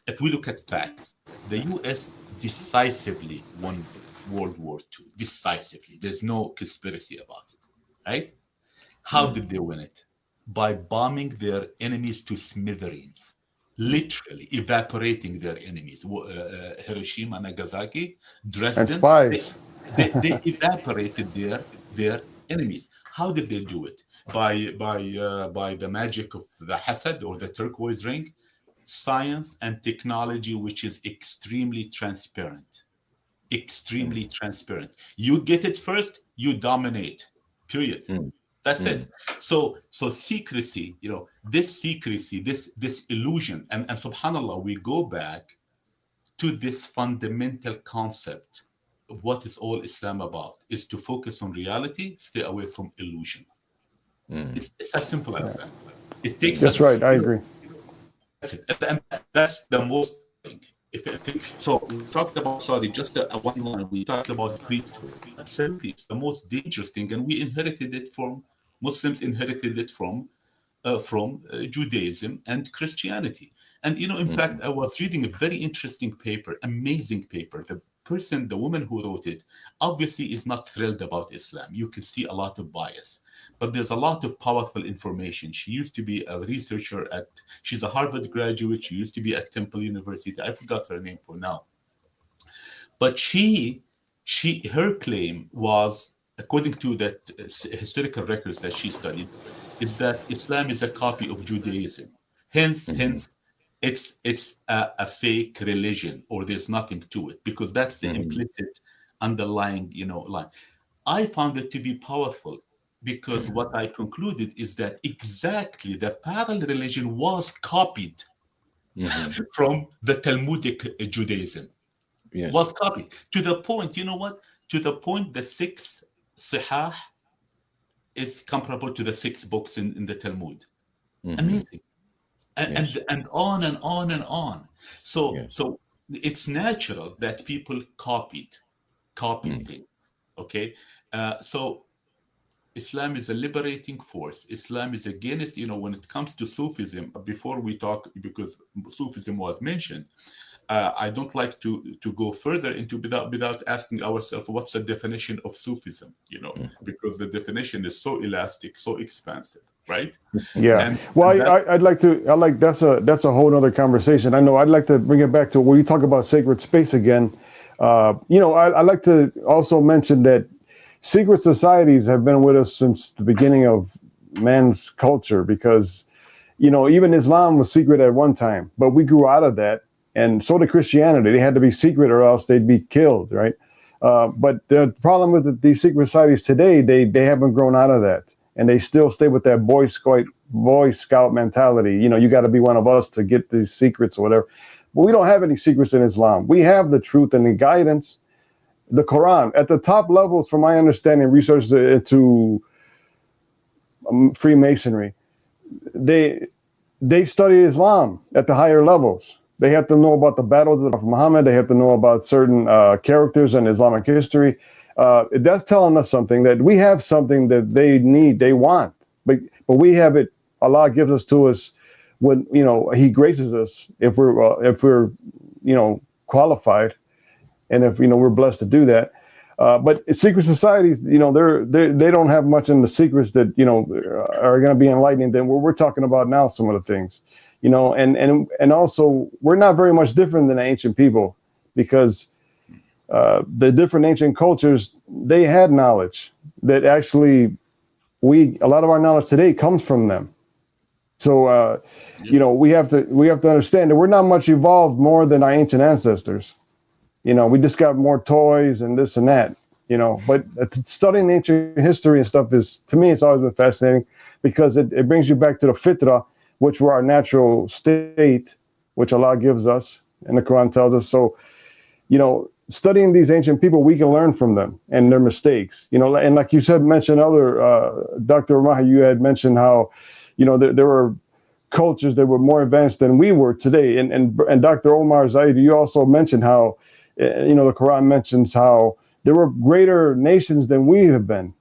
if we look at facts, the US decisively won World War II. Decisively. There's no conspiracy about it. Right? How did they win it? By bombing their enemies to smithereens. Literally evaporating their enemies. Hiroshima, Nagasaki, Dresden. And spies. They evaporated their enemies. How did they do it? By the magic of the Hasad, or the turquoise ring, science and technology, which is extremely transparent. Extremely transparent. You get it first, you dominate. Period. That's it. So secrecy, this secrecy, this illusion, and subhanAllah, we go back to this fundamental concept of what is all Islam about, is to focus on reality, stay away from illusion. It's as simple as that. It takes That's right. I agree. and that's the most thing. So we talked about, sorry, just one line. We talked about priesthood. Absolutely, it's the most dangerous thing, and we inherited it from Muslims. Inherited it from Judaism and Christianity. And in fact, I was reading a very interesting paper, amazing paper. The woman who wrote it, obviously is not thrilled about Islam. You can see a lot of bias, but there's a lot of powerful information. She used to be a researcher she's a Harvard graduate. She used to be at Temple University. I forgot her name for now. But her claim was, according to that historical records that she studied, is that Islam is a copy of Judaism. Hence, it's a fake religion, or there's nothing to it, because that's the implicit underlying, line. I found it to be powerful, because what I concluded is that exactly the parallel religion was copied from the Talmudic Judaism. Yes. Was copied to the point, to the point the 6 Sihah is comparable to the 6 books in the Talmud. Amazing. And on and on and on. So it's natural that people copied things. Okay. So Islam is a liberating force. Islam is against, when it comes to Sufism, before we talk, because Sufism was mentioned, I don't like to go further into without asking ourselves what's the definition of Sufism, because the definition is so elastic, so expansive, right? Yeah. And Well, that, I'd like to. That's a whole other conversation. I know. I'd like to bring it back to when you talk about sacred space again. I'd like to also mention that secret societies have been with us since the beginning of man's culture, because even Islam was secret at one time, but we grew out of that, and so did Christianity. They had to be secret or else they'd be killed, right? But the problem with these secret societies today, they haven't grown out of that, and they still stay with that Boy Scout mentality. You got to be one of us to get these secrets or whatever. But we don't have any secrets in Islam. We have the truth and the guidance, the Quran. At the top levels, from my understanding, research into Freemasonry, they study Islam at the higher levels. They have to know about the battles of Muhammad. They have to know about certain characters in Islamic history. That's telling us something, that we have something that they need, they want, but we have it. Allah gives us to us when He graces us if we're qualified, and if we're blessed to do that. But secret societies, they don't have much in the secrets that are going to be enlightening than what we're talking about now. Some of the things, and also we're not very much different than ancient people, because the different ancient cultures, they had knowledge that actually a lot of our knowledge today comes from them. So we have to understand that we're not much evolved more than our ancient ancestors. We just got more toys and this and that, but studying ancient history and stuff to me, it's always been fascinating, because it brings you back to the fitra, which were our natural state, which Allah gives us and the Quran tells us. So, studying these ancient people, we can learn from them and their mistakes, and like you said, mentioned Dr. Omar, you had mentioned how, there were cultures that were more advanced than we were today. And Dr. Omar Zaid, you also mentioned how, the Quran mentions how there were greater nations than we have been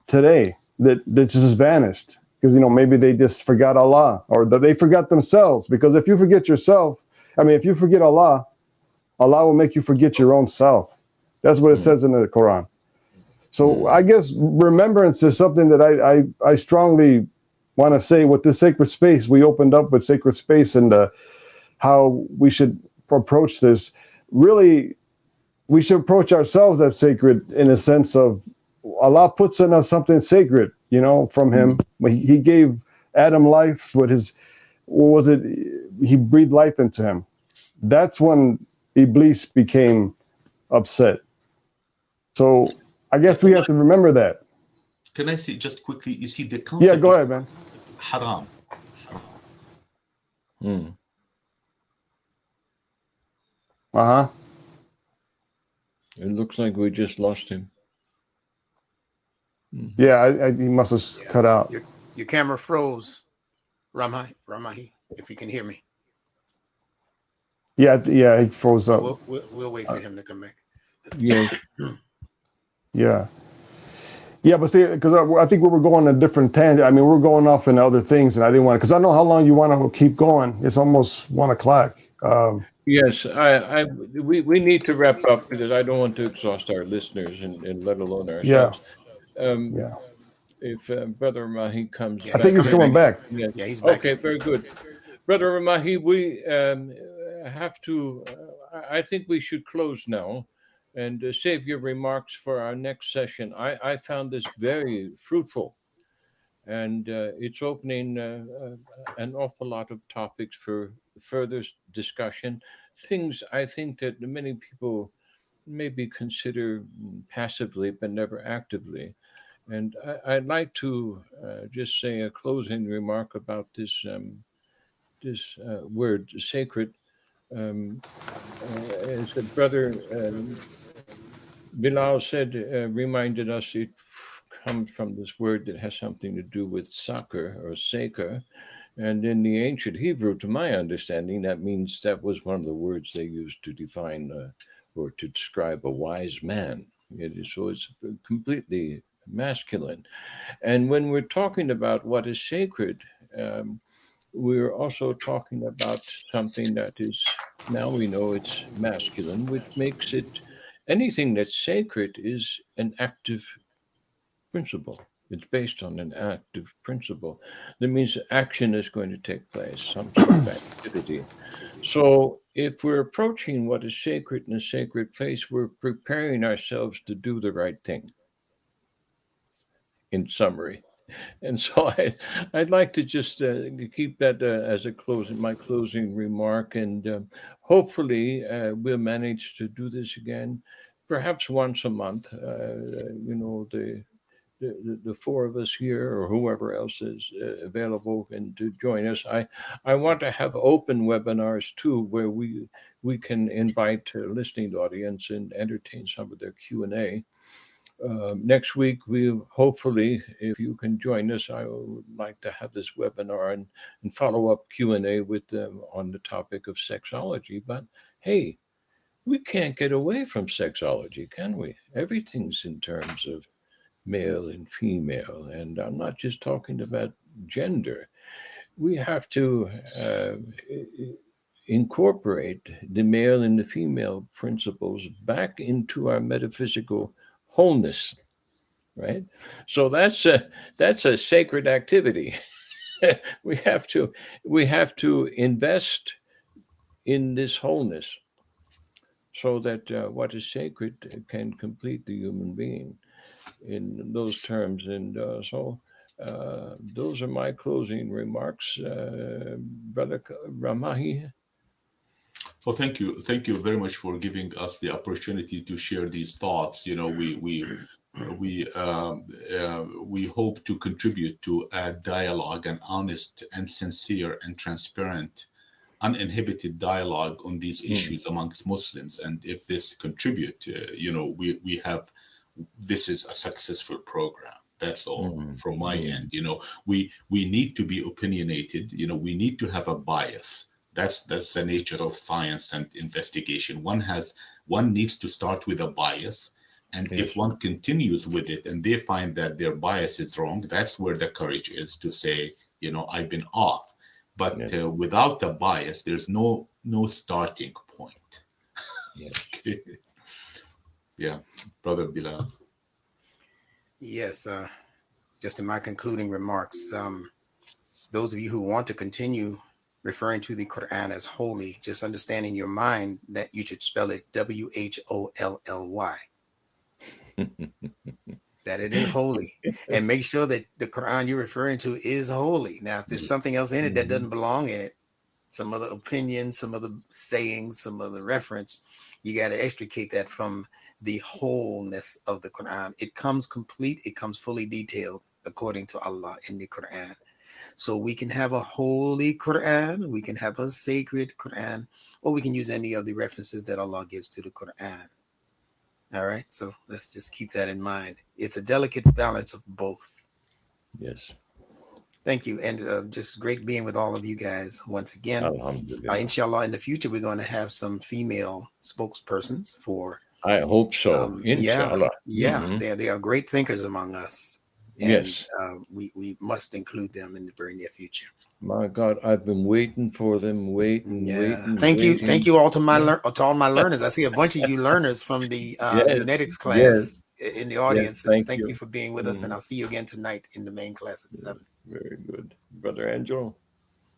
today that just vanished because, maybe they just forgot Allah, or that they forgot themselves. Because if you forget yourself, if you forget Allah, Allah will make you forget your own self. That's what it says in the Quran. So I guess remembrance is something that I strongly want to say. With this sacred space, we opened up with sacred space, and how we should approach this. Really, we should approach ourselves as sacred, in a sense of Allah puts in us something sacred, from Him. He gave Adam life with He breathed life into him. That's when Iblis became upset. So I guess we have to remember that. Can I say just quickly, you see the concept? Yeah, go ahead, man. Haram. Uh-huh. It looks like we just lost him. Yeah, he must have cut out. Your camera froze, Ramahi, if you can hear me. Yeah, he froze up. We'll wait for him to come back. Yeah. Yeah, but see, because I think we were going a different tangent. We're going off into other things, and I didn't want to, because I know how long you want to keep going. It's almost 1:00. Yes, we need to wrap up, because I don't want to exhaust our listeners and let alone ourselves. If Brother Mahi comes back. I think he's coming back. Yes. Yeah, he's back. Okay, very good. Brother Mahi, we have to, I think we should close now and save your remarks for our next session. I found this very fruitful, and it's opening an awful lot of topics for further discussion, things I think that many people maybe consider passively but never actively. And I'd like to just say a closing remark about this word, sacred. As the brother Bilal said, reminded us, it comes from this word that has something to do with soccer or saker. And in the ancient Hebrew, to my understanding, that means that was one of the words they used to define or to describe a wise man. So it's completely masculine. And when we're talking about what is sacred, we're also talking about something that is, now we know it's masculine, which makes it, anything that's sacred is an active principle. It's based on an active principle. That means action is going to take place, some sort of activity. So if we're approaching what is sacred in a sacred place, we're preparing ourselves to do the right thing, in summary. And so I'd like to just keep that as a closing, my closing remark, and hopefully we'll manage to do this again, perhaps once a month. The four of us here, or whoever else is available, and to join us. I want to have open webinars too, where we can invite listening audience and entertain some of their Q&A. Next week, we hopefully, if you can join us, I would like to have this webinar and follow up Q&A with them on the topic of sexology. But hey, we can't get away from sexology, can we? Everything's in terms of male and female, and I'm not just talking about gender. We have to incorporate the male and the female principles back into our metaphysical wholeness, right? So that's a sacred activity. we have to invest in this wholeness, so that what is sacred can complete the human being in those terms. And so those are my closing remarks, Brother Ramahi. Well, thank you very much for giving us the opportunity to share these thoughts. We hope to contribute to a dialogue, an honest and sincere and transparent, uninhibited dialogue on these issues amongst Muslims. And if this contribute, we have, this is a successful program. That's all from my end. We need to be opinionated. We need to have a bias. That's the nature of science and investigation. One needs to start with a bias, and if one continues with it and they find that their bias is wrong, that's where the courage is to say, I've been off. But without a bias, there's no starting point. Okay. Yeah, Brother Bilal. Yes, just in my concluding remarks, those of you who want to continue referring to the Quran as holy, just understand in your mind that you should spell it WHOLLY. That it is holy, and make sure that the Quran you're referring to is holy. Now, if there's something else in it that doesn't belong in it, some other opinion, some other saying, some other reference, you got to extricate that from the wholeness of the Quran. It comes complete, it comes fully detailed according to Allah in the Quran. So we can have a holy Quran, we can have a sacred Quran, or we can use any of the references that Allah gives to the Quran. All right, so let's just keep that in mind. It's a delicate balance of both. Yes. Thank you. And just great being with all of you guys once again. Inshallah, in the future, we're going to have some female spokespersons for. I hope so. Inshallah. Yeah. They are great thinkers among us. And, yes. We must include them in the very near future. My God, I've been waiting for them, waiting. Thank you all to all my learners. I see a bunch of you learners from the Lunetics class in the audience. Thank you for being with us, and I'll see you again tonight in the main class at 7. Very good. Brother Angelo,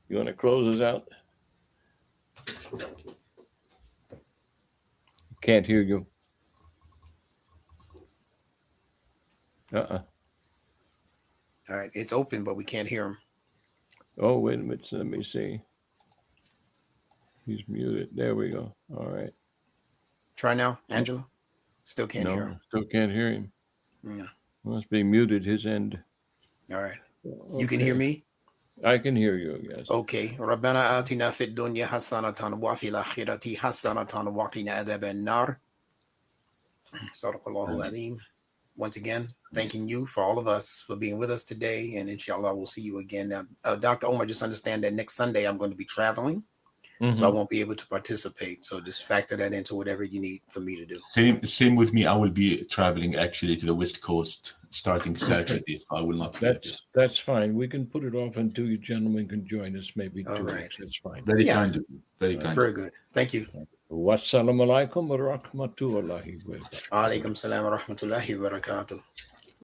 you want to close us out? Can't hear you. All right, it's open, but we can't hear him. Oh, wait a minute. Let me see. He's muted. There we go. All right. Try now, Angelo. Still can't hear him. Still can't hear him. Yeah. Must be muted his end. All right. Okay. You can hear me? I can hear you, yes. Okay. Rabbana atina fid dunya hasanatan wa fil akhirati hasanatan wa qina adhaban nar. Sadaqallahu azim. Once again, thanking you for all of us for being with us today. And inshallah, we'll see you again. Now, Dr. Omar, just understand that next Sunday I'm going to be traveling. So I won't be able to participate. So just factor that into whatever you need for me to do. Same with me. I will be traveling actually to the West Coast starting Saturday. So I will not be able. That's fine. We can put it off until you gentlemen can join us maybe All 2 right. weeks. That's fine. Very kind of you. Very kind. Very good. Thank you. Wassalamu alaikum wa rahmatullahi wa barakatuh. Alaikum salam wa rahmatullahi wa barakatuh.